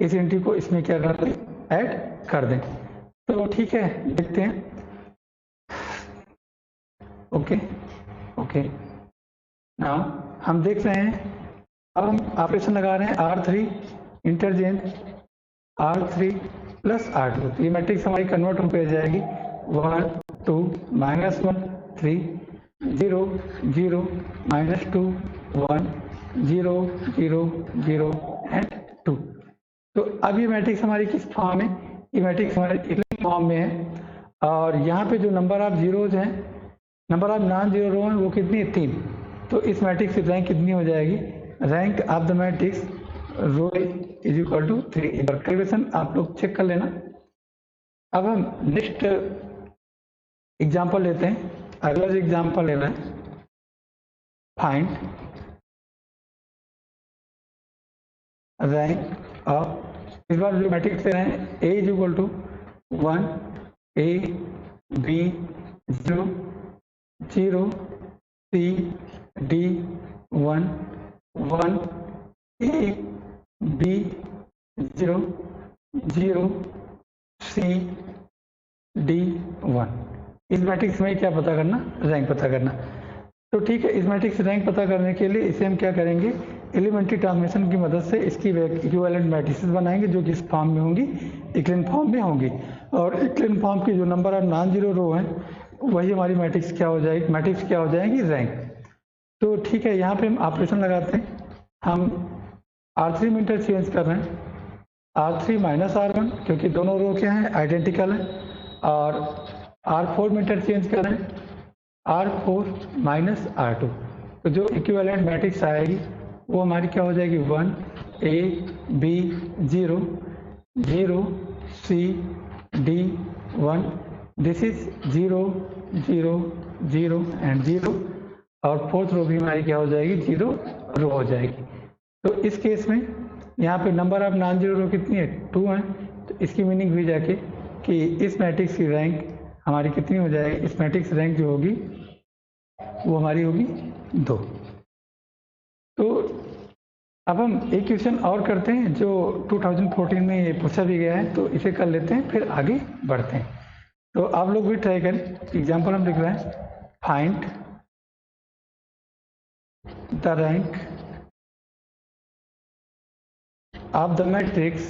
इस एंट्री को इसमें क्या कर दें, ऐड कर दें। तो ठीक है, देखते हैं। ओके नाउ हम देख रहे हैं, अब हम ऑपरेशन लगा रहे हैं R3 इंटरचेंज R3 + R2। तो ये मैट्रिक्स हमारी कन्वर्ट हो जाएगी 1, 2, -1, 3, 0 0 -2 1 0 0 0 एंड 2। तो अब ये मैट्रिक्स हमारी किस फॉर्म है, ये मैट्रिक्स हमारे इक्विवेलेंट फॉर्म में है। और यहाँ पे जो नंबर ऑफ जीरोज हैं, नंबर ऑफ नॉन जीरो रो हैं वो कितनी है, तो इस मैट्रिक्स की रैंक कितनी हो जाएगी, rank of the matrix row is equal to 3। एक बार कैलकुलेशन आप लोग चेक कर लेना। अब हम नेक्स्ट एग्जांपल लेते हैं। अगला जो एग्जांपल ले रहे हैं, फाइंड रैंक ऑफ, इस बार जो मैट्रिक्स ले रहे हैं A is equal to 1 A B 0 0 C D 1 1 A B 0 0 C D 1। इस मैट्रिक्स में क्या पता करना, रैंक पता करना। तो ठीक है, इस मैट्रिक्स रैंक पता करने के लिए इसे हम क्या करेंगे, एलिमेंट्री ट्रांसफॉर्मेशन की मदद से इसकी इक्विवेलेंट मैट्रिसेस बनाएंगे जो कि इस फॉर्म में होंगी, इक्विवेलेंट फॉर्म में होंगी। और इक्विवेलेंट फॉर्म की जो नंबर ऑफ नॉन जीरो रो हैं वही हमारी मैट्रिक्स क्या हो जाएगी, मैट्रिक्स क्या हो जाएगी, रैंक। तो ठीक है, यहाँ पे हम ऑपरेशन लगाते हैं। हम R3 में इंटरचेंज कर रहे हैं, R3 माइनस R1 क्योंकि दोनों रो क्या हैं, आइडेंटिकल हैं। और R4 में इंटरचेंज कर रहे हैं, R4 माइनस R2। तो जो इक्विवेलेंट मैट्रिक्स आएगी वो हमारी क्या हो जाएगी, 1 A B 0 0 C D 1। This is 0 0 0 and 0। और फोर्थ रो भी हमारी क्या हो जाएगी, 0 रो हो जाएगी। तो इस केस में यहाँ पे नंबर ऑफ नॉन जीरो रो कितनी है, 2 है। तो इसकी मीनिंग हुई जाके कि इस मैट्रिक्स की रैंक हमारी कितनी हो जाएगी, इस मैट्रिक्स रैंक जो होगी वो हमारी होगी 2। तो अब हम एक क्वेश्चन और करते हैं जो 2014 में ये पूछा भी गया है, तो इसे कर लेते हैं फिर आगे बढ़ते हैं। तो आप लोग भी ट्राई करें। एग्जाम्पल हम लिख रहे हैं, find the rank of the matrix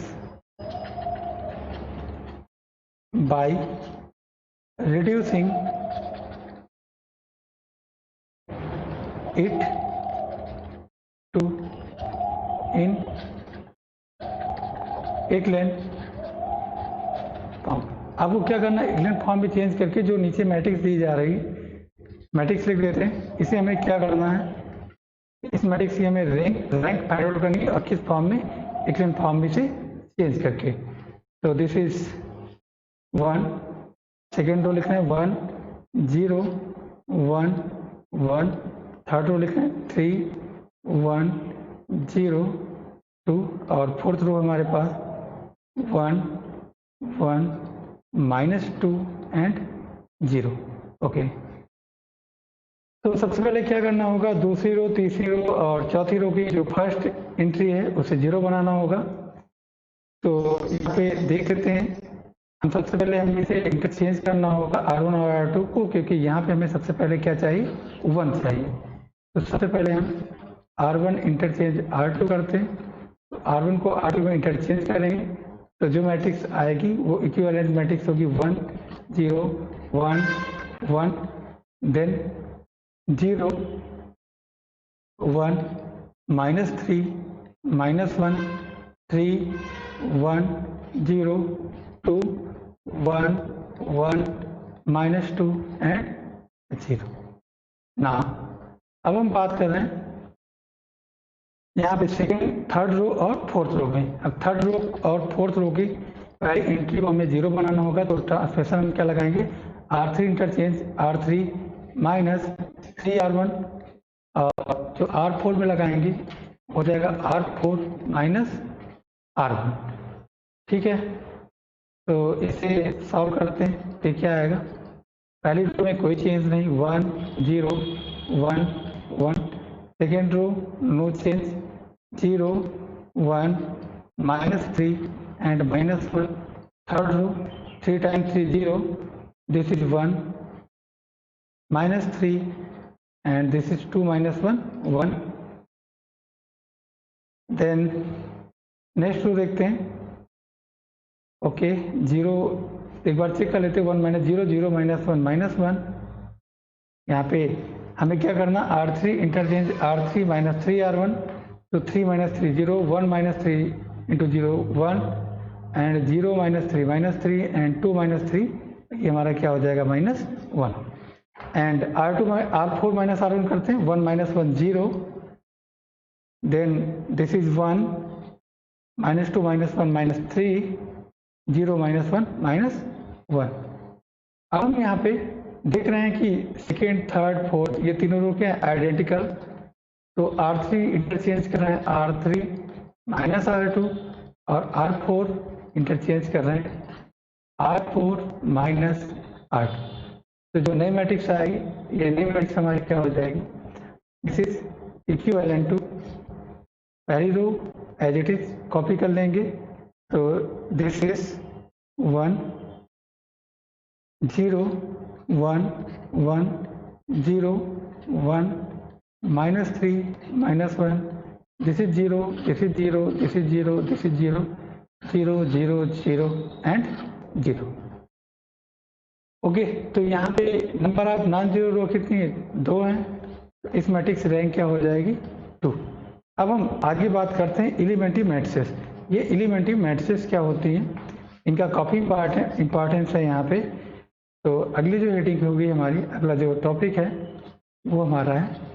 by reducing it to in equivalent form. आपको क्या करना है, इक्विवेलेंट फॉर्म में चेंज करके जो नीचे मैट्रिक्स दी जा रही मैट्रिक्स लिख देते हैं। इसे हमें क्या करना है, इस मैट्रिक्स की हमें रैंक फाइंड आउट करनी है, और किस फॉर्म में, इक्विवेलेंट फॉर्म में से चेंज करके। तो दिस इज 1, सेकेंड रो लिखना है 1 0 1 1, थर्ड रो लिखना है 3 1 0 2, और फोर्थ रो हमारे पास 1 1 -2 एंड 0। ओके, तो सबसे पहले क्या करना होगा, दूसरी रो, तीसरी रो और चौथी रो की जो फर्स्ट एंट्री है उसे 0 बनाना होगा। तो यहाँ पे देख लेते हैं, हम सबसे पहले हमें इसे इंटरचेंज करना होगा R1 और R2 को, क्योंकि यहाँ पे हमें सबसे पहले क्या चाहिए, 1 चाहिए। तो सबसे पहले हम R1 इंटरचेंज R2 करते हैं। तो R1 को R2 में इंटरचेंज करेंगे तो जो मैट्रिक्स आएगी वो इक्विवेलेंट मैट्रिक्स होगी 1 0 1 1, देन 0 1 -3 -1 3 1 0 2 1 1 -2 एंड 0। ना अब हम बात कर रहे हैं यहाँ पे सेकेंड, थर्ड रो और फोर्थ रो में। अब थर्ड रो और फोर्थ रो की पहली एंट्री को हमें 0 बनाना होगा। तो ट्रांसफॉर्मेशन हम क्या लगाएंगे, R3 इंटरचेंज R3 -3R1, और जो R4 में लगाएंगे हो जाएगा R4 -R1। ठीक है, तो इसे सॉल्व करते हैं तो क्या आएगा, पहली रो में कोई चेंज नहीं, 1 0 1 1, second row no change, 0 1 -3 and -1, third row 3 times 3 0, this is 1 -3 and this is 2 -1 1। Then next row देखते हैं। ओके, 0 एक बार चेक कर लेते हैं, 1 -0 0 -1 -1। यहाँ पे हमें क्या करना, R3 इंटरचेंज R3 -3R1, तो 3 -3 0 1 -3 into 0 1 एंड 0 -3 -3 एंड 2 -3, ये हमारा क्या हो जाएगा, -1। एंड R4 माइनस R1 करते हैं, 1 minus 1 0, then this is 1 minus 2 minus 1 minus 3, 0 minus 1 minus 1। अब हम यहाँ पे देख रहे हैं कि सेकेंड, थर्ड, फोर्थ ये तीनों रो क्या है, आइडेंटिकल। तो R3 इंटरचेंज कर रहे हैं R3 माइनस R2 और R4 इंटरचेंज कर रहे हैं R4 माइनस R2। तो जो नई मैट्रिक्स आएगी, ये नई मैट्रिक्स हमारी क्या हो जाएगी, दिस इज इक्विवेलेंट टू पहली रो एज इट इज कॉपी कर लेंगे। तो this is 1 0 1 1 0 1 minus 3 minus 1, this is 0, this is 0, this is 0, this is 0, 0 0 0 and 0। Okay, तो यहाँ पे नंबर ऑफ नॉन जीरो रो कितनी है, 2 हैं। इस मैट्रिक्स रैंक क्या हो जाएगी, 2। अब हम आगे बात करते हैं एलिमेंट्री मैट्रिसेस। ये एलिमेंट्री मैट्रिसेस क्या होती हैं, इनका काफ़ी इम्पॉर्टेंस है यहाँ पे। तो अगली जो हेडिंग होगी हमारी, अगला जो टॉपिक है वो हमारा है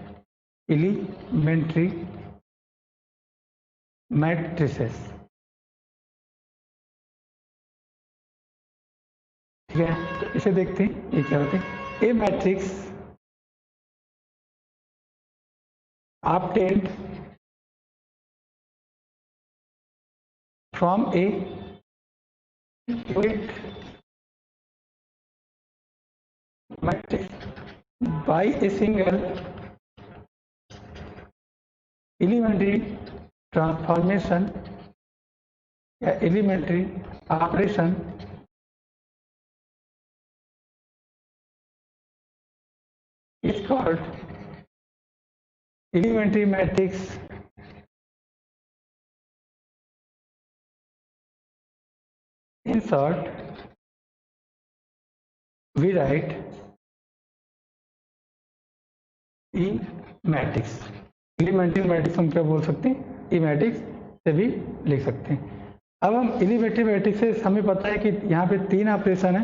एलिमेंट्री मैट्रिसेस। ठीक है, तो इसे देखते हैं ये क्या होते हैं। A matrix obtained from a unit matrix by a single elementary transformation या elementary operation is called elementary matrix in short we write E matrix. Elementary matrix हम क्या बोल सकते हैं, ई मैट्रिक्स से भी लिख सकते हैं। अब हम एलिमेंट्री मैट्रिक्स से हमें पता है कि यहाँ पे 3 ऑपरेशन है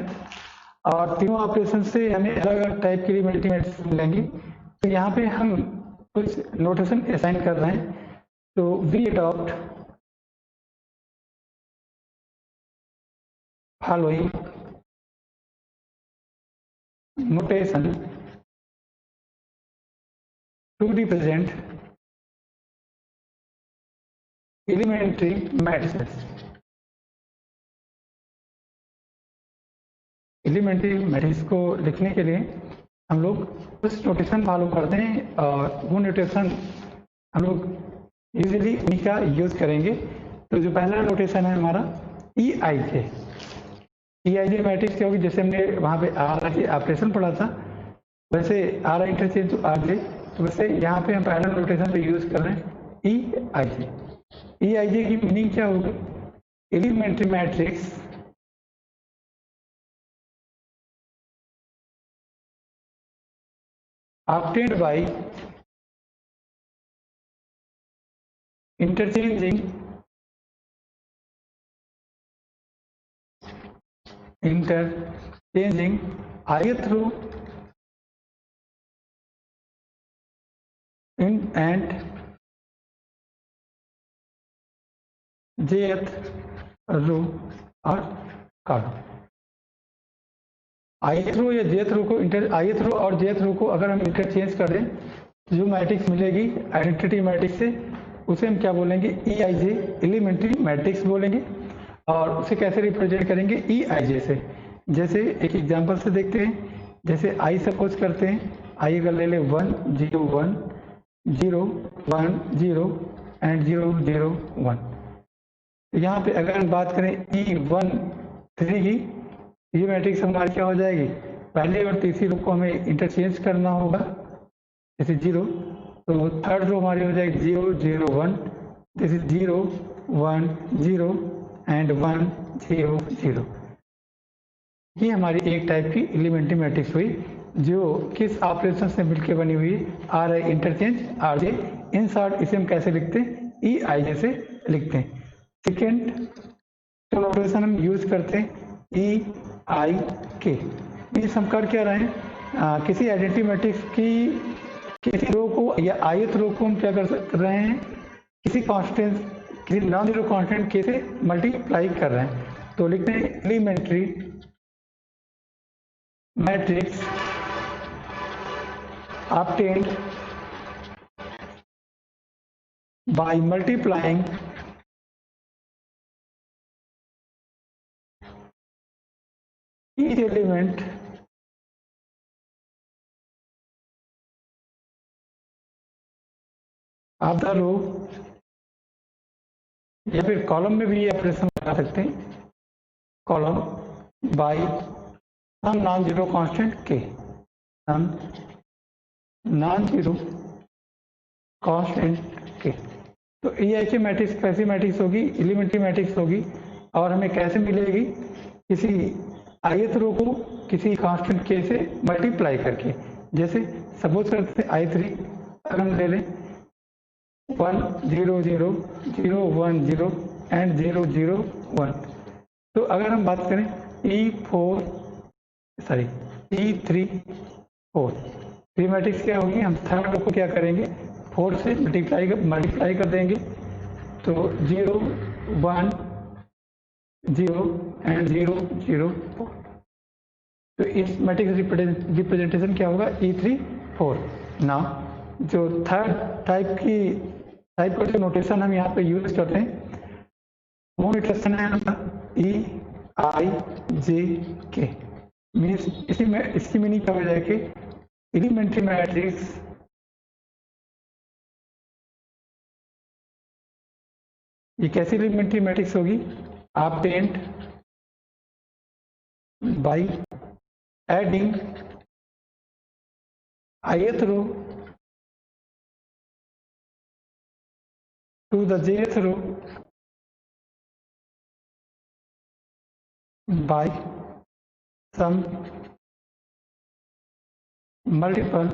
और तीनों ऑपरेशन से हमें अलग अलग टाइप की एलिमेंट्री मैट्रिक्स मिलेंगी। तो यहाँ पे हम कुछ नोटेशन असाइन कर रहे हैं। तो we adopt following notation to represent elementary matrices। Elementary matrix को लिखने के लिए हम लोग कुछ नोटेशन फॉलो करते हैं और वो नोटेशन हम लोग यूजुअली उन्हीं का यूज करेंगे। तो जो पहला नोटेशन है हमारा ई आई जे मैट्रिक्स क्या होगी, जैसे हमने वहाँ पे आर आई जे ऑपरेशन पढ़ा था वैसे R I interchange to R J, तो वैसे यहाँ पे हम पहला नोटेशन पे यूज कर रहे हैं ई आई जे। ई आई जे की मीनिंग क्या होगी, elementary matrix obtained by interchanging ith row and jth row और कॉलम। ith रो या jth रो को ith रो और jth रो को अगर हम इंटरचेंज कर दें तो जो मैट्रिक्स मिलेगी आइडेंटिटी मैट्रिक्स से उसे हम क्या बोलेंगे, ई आई जे एलिमेंट्री मैट्रिक्स बोलेंगे। और उसे कैसे रिप्रेजेंट करेंगे, ई आई जे से। जैसे एक एग्जांपल से देखते हैं, जैसे आई सपोज करते हैं, आई अगर ले ले 1 0 1 0 1 0 एंड 0 0 1। तो यहाँ पे अगर हम बात करें ई 1 3 की, ये मैट्रिक्स हमारी क्या हो जाएगी, पहले और तीसरी रो को हमें इंटरचेंज करना होगा, जैसे 0। तो थर्ड रो हमारी हो जाएगी 0 0 1, दिस इज 0 1 0 एंड 1 0 0। ये हमारी एक टाइप की एलिमेंट्री मैट्रिक्स हुई जो किस ऑपरेशन से मिलकर बनी हुई है, are I interchange R J. In short इसे हम कैसे लिखते हैं, ई आई जे से लिखते हैं। सेकेंड तो ऑपरेशन हम यूज करते हैं ई आई के। मीन्स हम कर क्या रहे हैं, किसी आइडेंटिटी मैट्रिक्स की किसी रो को या ith रो को हम क्या कर रहे हैं, किसी कांस्टेंट, किसी नॉन जीरो कांस्टेंट के से मल्टीप्लाई कर रहे हैं। तो लिखते हैं elementary matrix obtained by multiplying each element of the row, या फिर कॉलम में भी ये ऑपरेशन लगा सकते हैं, column by some non zero constant के, सम नॉन जीरो कांस्टेंट के। तो ये ऐसी मैट्रिक्स कैसी मैट्रिक्स होगी, एलिमेंट्री मैट्रिक्स होगी, और हमें कैसे मिलेगी, किसी ith रो को किसी कांस्टेंट के से मल्टीप्लाई करके। जैसे सपोज करते हैं i3 अगर हम ले लें 1 0 0 0 1 0 एंड 0 0 1। तो अगर हम बात करें E3 4, थ्री मैट्रिक्स क्या होगी, हम थर्ड रो को क्या करेंगे 4 से मल्टीप्लाई कर देंगे। तो 0 1 0 एंड 0 0 4। तो इस मैट्रिक्स रिप्रेजेंटेशन क्या होगा E3 4। ना जो थर्ड टाइप का जो नोटेशन हम यहाँ पे यूज करते हैं वो नोटेशन है EIJK। मीन्स इसकी मीनिंग क्या हो जाएगी, एलिमेंट्री मैट्रिक्स ये कैसी एलिमेंट्री मैट्रिक्स होगी, obtained by adding ith row to the jth row by some multiple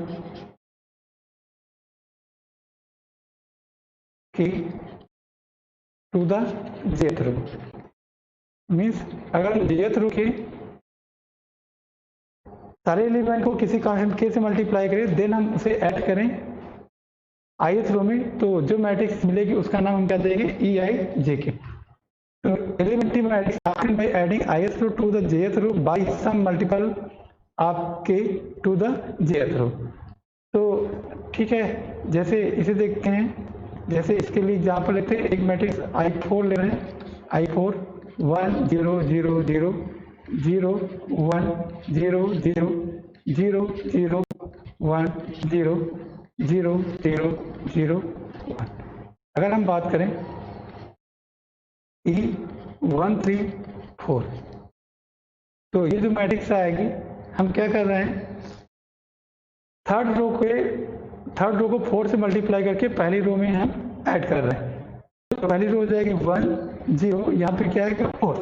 key to the jth row। Means अगर jth रो के सारे एलिमेंट को किसी कांस्टेंट के से मल्टीप्लाई करें, देन हम उसे ऐड करें ith रो में, तो जो मैट्रिक्स मिलेगी उसका नाम हम क्या देंगे EIJK। तो elementary matrix obtained by adding ith row to the jth row by some multiple of k to the jth row। तो ठीक है, जैसे इसे देखते हैं, जैसे इसके लिए एग्जाम्पल लेते हैं, एक मैट्रिक्स I4 ले रहे हैं, I4 1 0 0 0 0 1 0 0 0 0 1 0 0 0 0 1। अगर हम बात करें E134, तो ये जो मैट्रिक्स आएगी, हम क्या कर रहे हैं, थर्ड रो को 4 से मल्टीप्लाई करके पहली रो में हम ऐड कर रहे हैं। तो पहली रो हो जाएगी 1 0, यहाँ पे क्या है 4,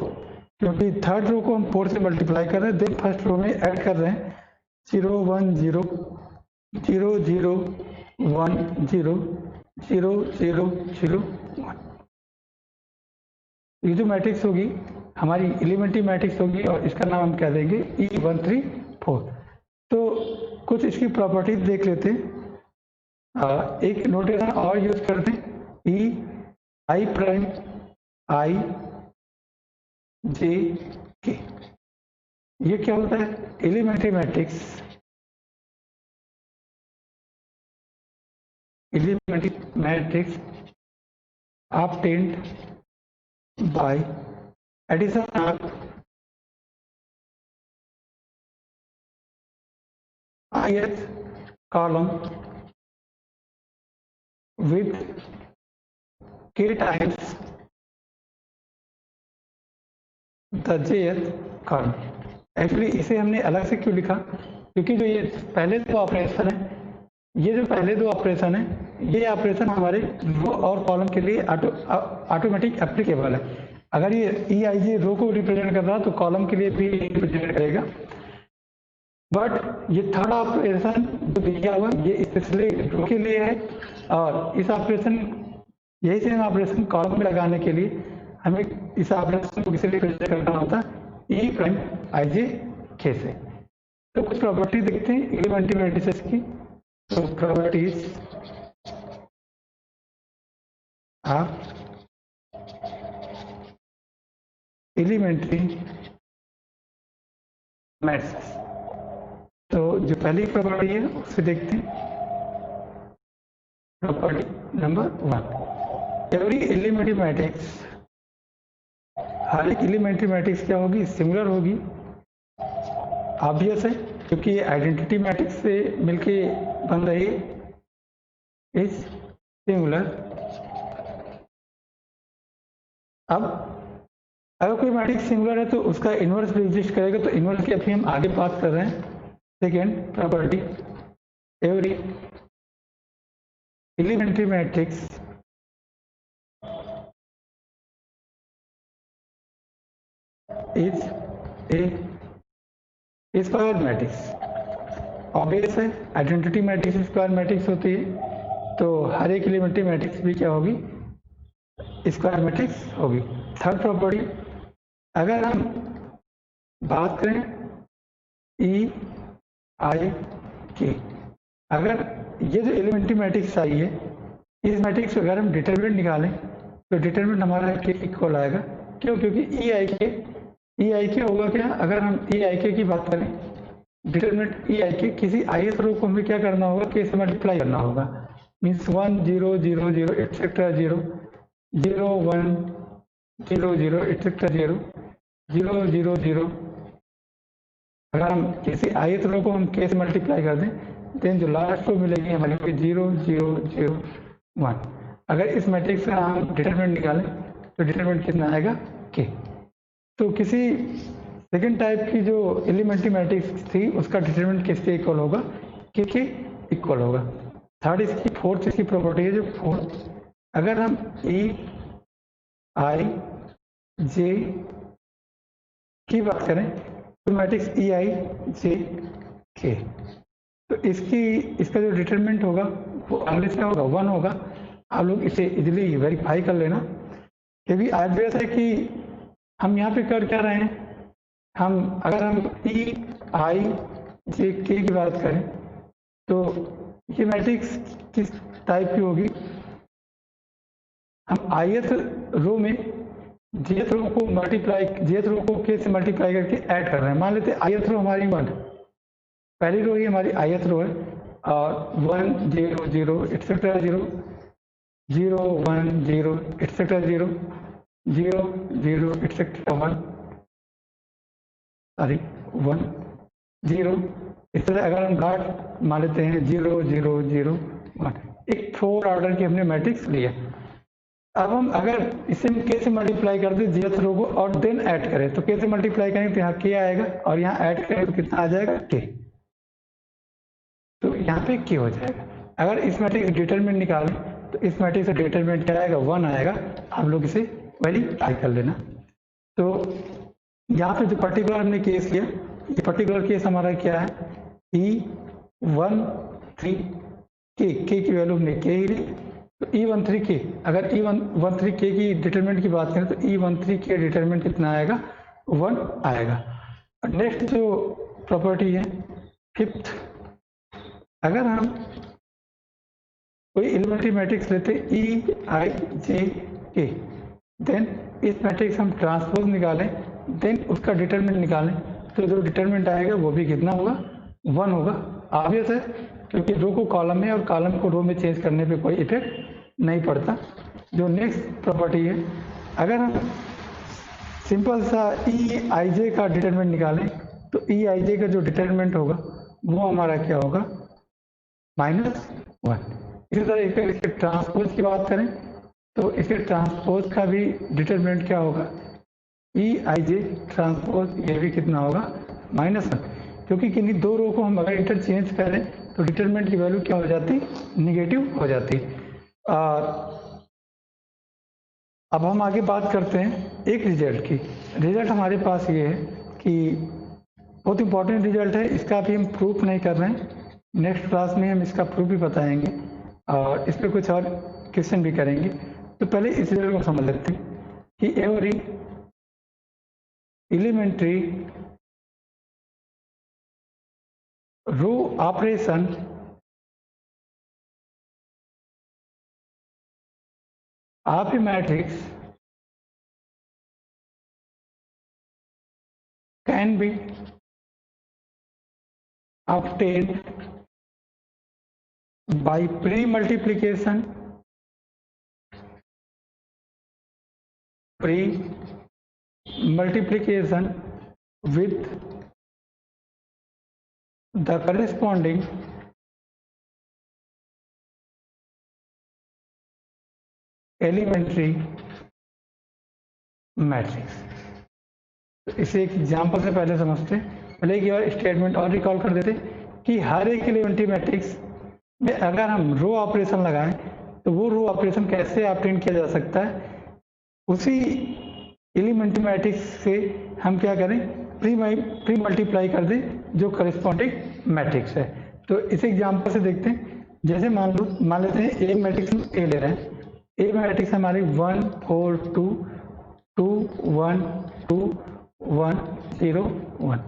क्योंकि थर्ड रो को हम 4 से मल्टीप्लाई कर रहे हैं, देन फर्स्ट रो में ऐड कर रहे हैं 0 1 0 0 0 1 0 0 0 0 1। ये जो मैट्रिक्स होगी हमारी एलिमेंट्री मैट्रिक्स होगी, और इसका नाम हम क्या देंगे E134। तो कुछ इसकी प्रॉपर्टीज देख लेते हैं। एक नोटेशन और यूज करते हैं, EIJK। ये क्या होता है, elementary matrix obtained by addition of ith column with k times the jth column। Actually इसे हमने अलग से क्यों लिखा, क्योंकि जो ये पहले दो ऑपरेशन है, ये ऑपरेशन हमारे रो और कॉलम के लिए ऑटोमेटिक एप्लीकेबल है। अगर ये EIJ रो को रिप्रेजेंट कर रहा है तो कॉलम के लिए भी रिप्रेजेंट करेगा, बट ये थर्ड ऑपरेशन जो दिया हुआ ये स्पेशली रो के लिए है, और इस ऑपरेशन यही सेम ऑपरेशन कॉलम में लगाने के लिए हमें इस ऑपरेशन को किसी रिप्रेजेंट करना होता है EIJK से। तो कुछ प्रॉपर्टी देखते हैं एलिमेंट्री मैट्रिसेस की। तो प्रॉपर्टीज ऑफ एलिमेंट्री मैट्रिसेस। तो जो पहली प्रॉपर्टी है उसे देखते हैं। Property number 1, every elementary matrix, हर एक एलिमेंट्री मैट्रिक्स क्या होगी, सिमिलर होगी। ऑब्वियस है क्योंकि ये आइडेंटिटी मैट्रिक्स से मिलके बन रही है। Is similar. अब अगर कोई मैट्रिक्स सिमिलर है तो उसका इन्वर्स भी एग्जिस्ट करेगा। तो इन्वर्स की अभी हम आगे बात कर रहे हैं। Second property, every elementary matrix is a square matrix. Obvious है आइडेंटिटी मैट्रिक्स स्क्वायर मैट्रिक्स होती है, तो हर एक एलिमेंट्री मैट्रिक्स भी क्या होगी, स्क्वायर मैट्रिक्स होगी। थर्ड प्रॉपर्टी, अगर हम बात करें ई आई के, अगर ये जो एलिमेंट्री मैट्रिक्स आई है इस मैट्रिक्स को अगर हम डिटरमिनेंट निकालें तो डिटरमिनेंट हमारा के इक्वल आएगा। क्यों? क्योंकि ई आई के होगा क्या, अगर हम ई आई के की बात करें, डिटरमिनेंट ई आई के किसी ith रो को हमें क्या करना होगा, के से मल्टीप्लाई करना होगा। Means 1 0 0 0 etcetera 0 0 1 0 0 etcetera 0 0 0 0। अगर हम किसी ith रो को हम के से मल्टीप्लाई कर दें देन जो लास्ट रो मिलेगी हमारे को 0 0 0 1। अगर इस मैट्रिक्स का हम डिटरमिनेंट निकालें तो डिटरमिनेंट कितना आएगा, के। तो किसी सेकेंड टाइप की जो एलिमेंट्री मैट्रिक्स थी उसका डिटरमिनेंट किसके इक्वल होगा, के इक्वल होगा। थर्ड इसकी फोर्थ इसकी प्रॉपर्टी है जो फोर्थ, अगर हम ई आई जे की बात करें तो मैट्रिक्स ई आई जे के, तो इसका जो डिटरमिनेंट होगा वो ऑलवेज क्या होगा, 1 होगा। आप लोग इसे इजीली वेरीफाई कर लेना। क्योंकि ऑब्वियस है कि हम यहाँ पे कर क्या रहे हैं, अगर हम ई आई जे के की बात करें तो ये मैट्रिक्स किस टाइप की होगी, हम ith रो में jth रो को jth रो को k से मल्टीप्लाई करके ऐड कर रहे हैं। मान लेते हैं ith रो हमारी 1, पहली रो ही हमारी ith रो है, और 1 0 0 एटसेट्रा 0 0 1 0 एटसेट्रा 0 0 0 एटसेट्रा 1 0। इस तरह अगर हम डॉट मान लेते हैं 0 0 0 1, एक 4 ऑर्डर की हमने मैट्रिक्स लिया। अब हम अगर इसे के से मल्टीप्लाई कर दें jth रो को और देन ऐड करें तो के से मल्टीप्लाई करेंगे तो यहाँ के आएगा और यहाँ ऐड करें तो कितना आ जाएगा, के। तो यहाँ पे के हो जाएगा। अगर इस मैट्रिक्स डिटरमिनेंट निकालें तो इस मैट्रिक्स का डिटरमिनेंट क्या आएगा, 1 आएगा। आप लोग इसे वेरीफाई कर लेना। तो यहाँ पे जो पर्टिकुलर हमने केस लिया, ये पर्टिकुलर केस हमारा क्या है, E13 के की वैल्यू हमने के ही ली। तो E13 के, अगर E13 के की डिटरमिनेंट की बात करें तो E13 के डिटरमिनेंट कितना आएगा, 1 आएगा। नेक्स्ट जो प्रॉपर्टी है फिफ्थ, अगर हम कोई एलिमेंट्री मैट्रिक्स लेते ई आई जे के, देन इस मैट्रिक्स हम ट्रांसपोज निकालें, देन उसका डिटरमिनेंट निकालें तो जो डिटरमिनेंट आएगा वो भी कितना होगा, 1 होगा। ऑब्वियस है क्योंकि रो को कॉलम में और कॉलम को रो में चेंज करने पे कोई इफेक्ट नहीं पड़ता। जो नेक्स्ट प्रॉपर्टी है, अगर हम सिंपल सा ई आई जे का डिटरमिनेंट निकालें तो ई आई जे का जो डिटरमिनेंट होगा वो हमारा क्या होगा, -1। इसी तरह इसके ट्रांसपोज की बात करें तो इसके ट्रांसपोज का भी डिटरमिनेंट क्या होगा, ई आई जे ट्रांसपोज, ये भी कितना होगा, -1। क्योंकि किन्हीं दो रो को हम अगर इंटरचेंज करें तो डिटरमिनेंट की वैल्यू क्या हो जाती, निगेटिव हो जाती। और अब हम आगे बात करते हैं एक रिजल्ट की। रिजल्ट हमारे पास ये है कि बहुत इंपॉर्टेंट रिजल्ट है, इसका भी हम प्रूफ नहीं कर रहे हैं, नेक्स्ट क्लास में हम इसका प्रूफ भी बताएंगे और इस पर कुछ और क्वेश्चन भी करेंगे। तो पहले इस रिजल्ट को समझ लेते हैं कि every elementary row operation of a matrix can be obtained by pre-multiplication with the corresponding elementary matrix. इसे एक एग्जाम्पल से पहले समझते, पहले एक और स्टेटमेंट और रिकॉल कर देते कि हर एक एलिमेंट्री मैट्रिक्स में अगर हम रो ऑपरेशन लगाएं तो वो रो ऑपरेशन कैसे ऑब्टेन किया जा सकता है, उसी एलिमेंट्री मैट्रिक्स से हम क्या करें, प्री मल्टीप्लाई कर दें जो करस्पॉन्डिंग मैट्रिक्स है। तो इस एग्जाम्पल से देखते हैं, जैसे मान लेते हैं एक मैट्रिक्स हम ए ले रहे हैं, ए मैट्रिक्स हमारी 1 4 2 2 1 2 1 0 1।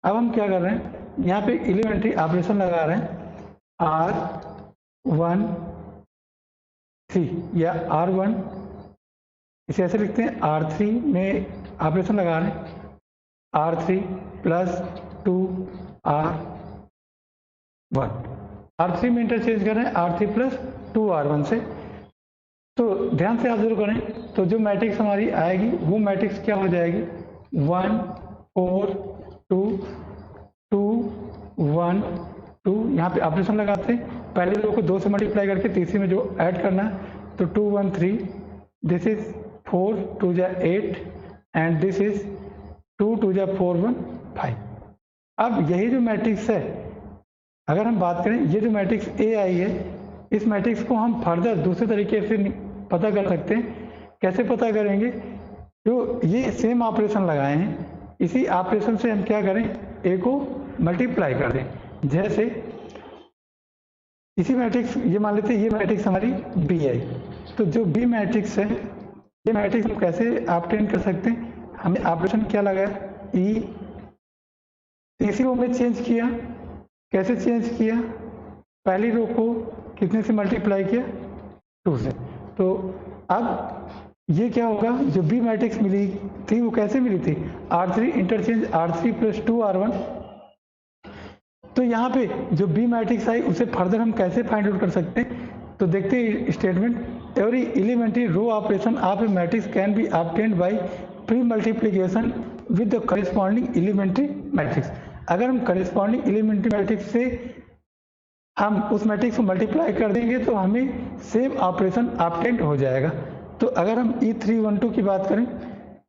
अब हम क्या कर रहे हैं, यहाँ पे एलिमेंट्री ऑपरेशन लगा रहे हैं R1 3 या R1, इसे ऐसे लिखते हैं R3 में ऑपरेशन लगा रहे हैं R3 प्लस 2 R1, R3 में इंटरचेंज कर रहे हैं R3 प्लस 2 R1 से। तो ध्यान से ऑब्जर्व करें तो जो मैट्रिक्स हमारी आएगी वो मैट्रिक्स क्या हो जाएगी, 1 4 2 2 1 2। यहाँ पे ऑपरेशन लगाते हैं, पहले रो को 2 से मल्टीप्लाई करके तीसरी में जो ऐड करना है, तो 2 1 3, दिस इज 4 2 जा 8 एंड दिस इज 2 2 जा 4 1 5। अब यही जो मैट्रिक्स है, अगर हम बात करें ये जो मैट्रिक्स ए आई है, इस मैट्रिक्स को हम फर्दर दूसरे तरीके से पता कर सकते हैं। कैसे पता करेंगे, जो ये सेम ऑपरेशन लगाए हैं, इसी ऑपरेशन से हम क्या करें, ए को मल्टीप्लाई कर दें। जैसे इसी मैट्रिक्स, ये मान लेते हैं ये मैट्रिक्स हमारी बी है, तो जो बी मैट्रिक्स है, ये मैट्रिक्स हम कैसे ऑब्टेन कर सकते हैं, हमने ऑपरेशन क्या लगाया, ई, तीसरी रो में चेंज किया। कैसे चेंज किया, पहली रो को कितने से मल्टीप्लाई किया, 2 से। तो अब ये क्या होगा, जो बी मैट्रिक्स मिली थी वो कैसे मिली थी, R3 interchange R3 plus 2 R1। तो यहाँ पे जो बी मैट्रिक्स आई उसे फर्दर हम कैसे फाइंड आउट कर सकते हैं, तो देखते हैं statement, every elementary row operation of a matrix can be obtained by pre multiplication with the corresponding elementary matrix. अगर हम कॉरेस्पॉन्डिंग एलिमेंट्री मैट्रिक्स से हम उस मैट्रिक्स को मल्टीप्लाई कर देंगे तो हमें सेम ऑपरेशन ऑब्टेन्ड हो जाएगा। तो अगर हम E312 की बात करें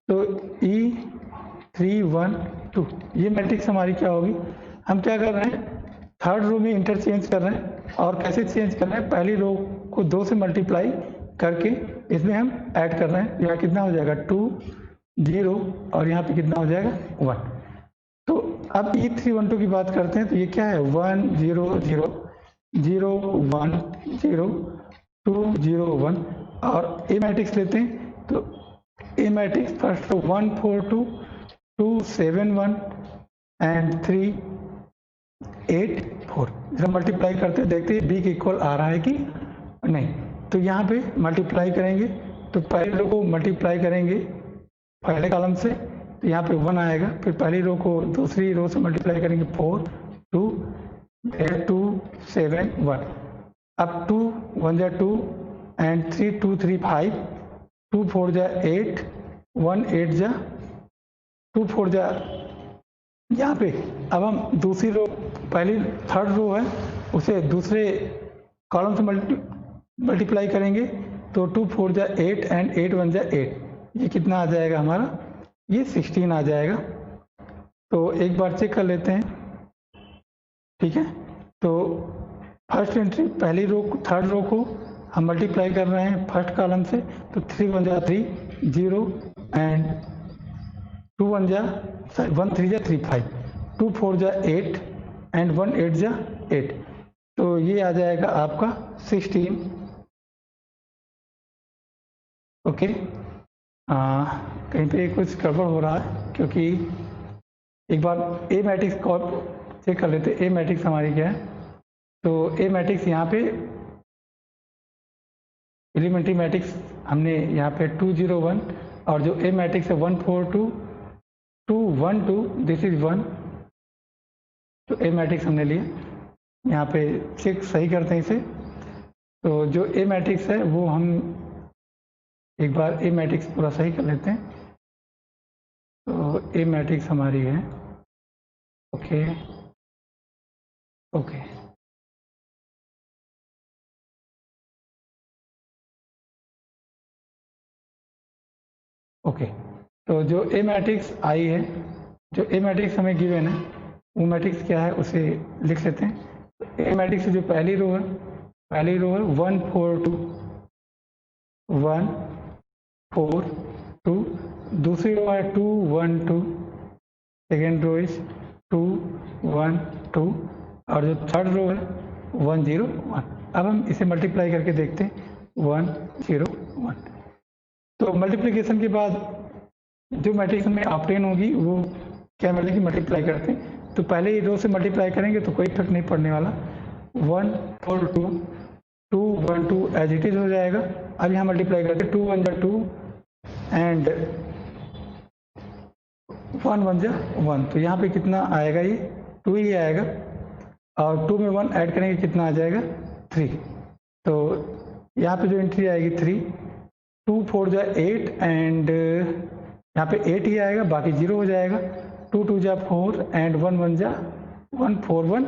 तो E312 ये मैट्रिक्स हमारी क्या होगी, हम क्या कर रहे हैं, थर्ड रो में इंटरचेंज कर रहे हैं। और कैसे चेंज कर रहे हैं, पहली रो को 2 से मल्टीप्लाई करके इसमें हम ऐड कर रहे हैं, यहाँ कितना हो जाएगा 2 0 और यहाँ पे कितना हो जाएगा 1। तो अब E312 की बात करते हैं तो ये क्या है, 1 0 0 0 1 0 2 0 1। और ए मैट्रिक्स लेते हैं तो ए मैट्रिक्स फर्स्ट रो 1 4 2 2 7 1 एंड 3 8 4। जब मल्टीप्लाई करते हैं देखते हैं बी के इक्वल आ रहा है कि नहीं। तो यहाँ पे मल्टीप्लाई करेंगे तो पहले रो को मल्टीप्लाई करेंगे पहले कॉलम से, तो यहाँ पे 1 आएगा। फिर पहली रो को दूसरी रो से मल्टीप्लाई करेंगे 4 2 2 7 1। अब 2 1 जा 2 एंड 3 2 3 5 2 4 जा 8 1 8 जा 2 4 जा। यहाँ पे अब हम दूसरी रो, पहली थर्ड रो है उसे दूसरे कॉलम से मल्टीप्लाई करेंगे तो 2 4 जा 8 एंड 8 1 जा 8। ये कितना आ जाएगा हमारा, ये 16 आ जाएगा। तो एक बार चेक कर लेते हैं, ठीक है। तो फर्स्ट एंट्री पहली रो थर्ड रो को हम मल्टीप्लाई कर रहे हैं फर्स्ट कॉलम से, तो 3 1 जा 3 0 एंड 2 1 जा 1 3 जा 3 5 2 4 जा 8 एंड 1 8 जा 8। तो ये आ जाएगा आपका 16। ओके, कहीं पे कुछ गड़बड़ हो रहा है क्योंकि एक बार ए मैट्रिक्स चेक कर लेते हैं ए मैट्रिक्स हमारी क्या है। तो ए मैट्रिक्स यहाँ पे एलिमेंट्री मैट्रिक्स हमने यहाँ पे 2 0 1 और जो ए मैट्रिक्स है 1 4 2 2 1 2 दिस इज 1। तो ए मैट्रिक्स हमने लिया, यहाँ पे चेक सही करते हैं इसे। तो जो ए मैट्रिक्स है वो हम एक बार ए मैट्रिक्स पूरा सही कर लेते हैं। तो ए मैट्रिक्स हमारी है ओके ओके ओके। तो जो ए मैट्रिक्स आई है, जो ए मैट्रिक्स हमें गिवन है वो मैट्रिक्स क्या है उसे लिख लेते हैं। ए मैट्रिक्स जो पहली रो है 1 4 2 1 4 2, दूसरी रो है 2 1 2, सेकेंड रो इज 2 1 2 और जो थर्ड रो है 1 0 1। अब हम इसे मल्टीप्लाई करके देखते हैं 1 0 1। तो मल्टीप्लिकेशन के बाद जो मैट्रिक्स हमें ऑब्टेन होगी वो क्या मिलेगी, मल्टीप्लाई करते हैं। तो पहले ही रो से मल्टीप्लाई करेंगे तो कोई फर्क नहीं पड़ने वाला। 1 4 2 2 1 2 एज इट इज हो जाएगा। अब यहाँ मल्टीप्लाई करते 2 1 जा 2 एंड 1 1 जा 1। तो यहाँ पे कितना आएगा, ये 2 ही आएगा और 2 में 1 ऐड करेंगे कितना आ जाएगा 3। तो यहाँ पे जो एंट्री आएगी 3, 2 4 जा 8 एंड यहाँ पे 8 ही आएगा, बाकी 0 हो जाएगा। 2 2 जा 4 एंड 1 1 जा 1 4 1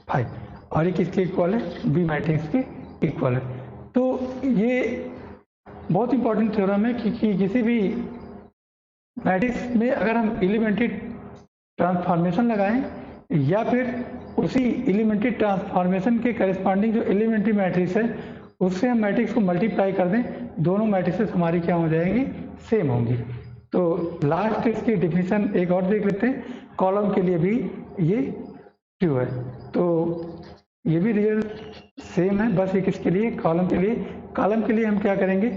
5 और ये किसके इक्वल है, बी मैट्रिक्स के इक्वल है। तो ये बहुत इंपॉर्टेंट थ्योरम है कि किसी भी मैट्रिक्स में अगर हम एलिमेंट्री ट्रांसफॉर्मेशन लगाएं या फिर उसी एलिमेंट्री ट्रांसफॉर्मेशन के करेस्पॉन्डिंग जो एलिमेंट्री मैट्रिक्स है उससे हम मैट्रिक्स को मल्टीप्लाई कर दें, दोनों मैट्रिक्सेस हमारी क्या हो जाएंगी, सेम होंगी। तो लास्ट इसकी डिफिनीशन एक और देख लेते हैं। कॉलम के लिए भी ये ट्रू है, तो ये भी रियल सेम है, बस ये किसके लिए, कॉलम के लिए। कॉलम के लिए हम क्या करेंगे,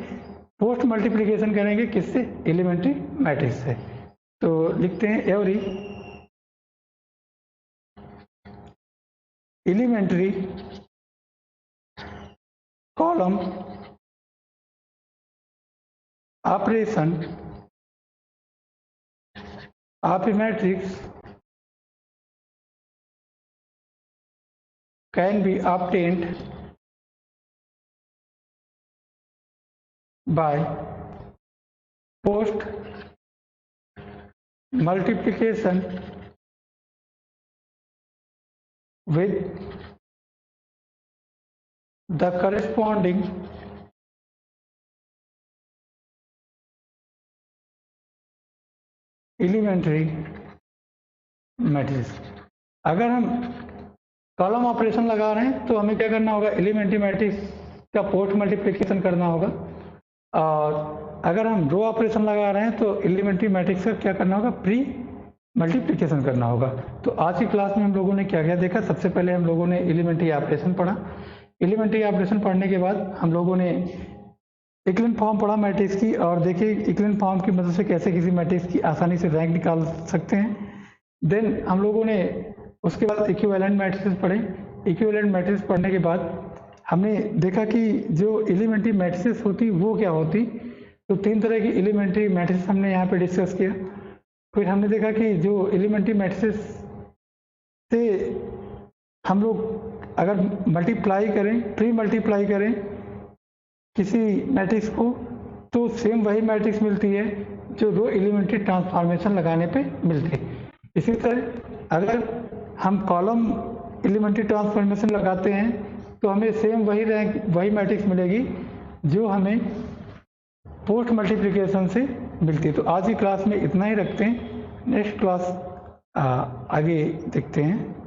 पोस्ट मल्टीप्लिकेशन करेंगे किससे, एलिमेंट्री मैट्रिक्स से। तो लिखते हैं every elementary column operation of a matrix can be obtained by post multiplication with the corresponding elementary matrix। अगर हम कॉलम ऑपरेशन लगा रहे हैं तो हमें क्या करना होगा, एलिमेंट्री मैट्रिक्स का पोस्ट मल्टीप्लिकेशन करना होगा, और अगर हम रो ऑपरेशन लगा रहे हैं तो एलिमेंट्री मैट्रिक्स का क्या करना होगा, प्री मल्टीप्लिकेशन करना होगा। तो आज की क्लास में हम लोगों ने क्या क्या देखा, सबसे पहले हम लोगों ने एलिमेंट्री ऑपरेशन पढ़ा। एलिमेंट्री ऑपरेशन पढ़ने के बाद हम लोगों ने इक्विवेलेंट फॉर्म पढ़ा मैट्रिक्स की, और देखिए इक्विवेलेंट फॉर्म की मदद से कैसे किसी मैट्रिक्स की आसानी से रैंक निकाल सकते हैं। देन हम लोगों ने उसके बाद इक्विवेलेंट मैट्रिक्स पढ़े। इक्विवेलेंट मैट्रिक्स पढ़ने के बाद हमने देखा कि जो एलिमेंट्री मैट्रिक्स होती वो क्या होती। तो 3 तरह की एलिमेंट्री मैट्रिक्स हमने यहाँ पे डिस्कस किया। फिर हमने देखा कि जो एलिमेंट्री मैट्रिक्स से हम लोग अगर मल्टीप्लाई करें, प्री मल्टीप्लाई करें किसी मैट्रिक्स को, तो सेम वही मैट्रिक्स मिलती है जो रो एलिमेंट्री ट्रांसफॉर्मेशन लगाने पे मिलती है। इसी तरह अगर हम कॉलम एलिमेंट्री ट्रांसफॉर्मेशन लगाते हैं तो हमें सेम वही रैंक, वही मैट्रिक्स मिलेगी जो हमें पोस्ट मल्टीप्लिकेशन से मिलती है। तो आज की क्लास में इतना ही रखते हैं, नेक्स्ट क्लास आगे देखते हैं।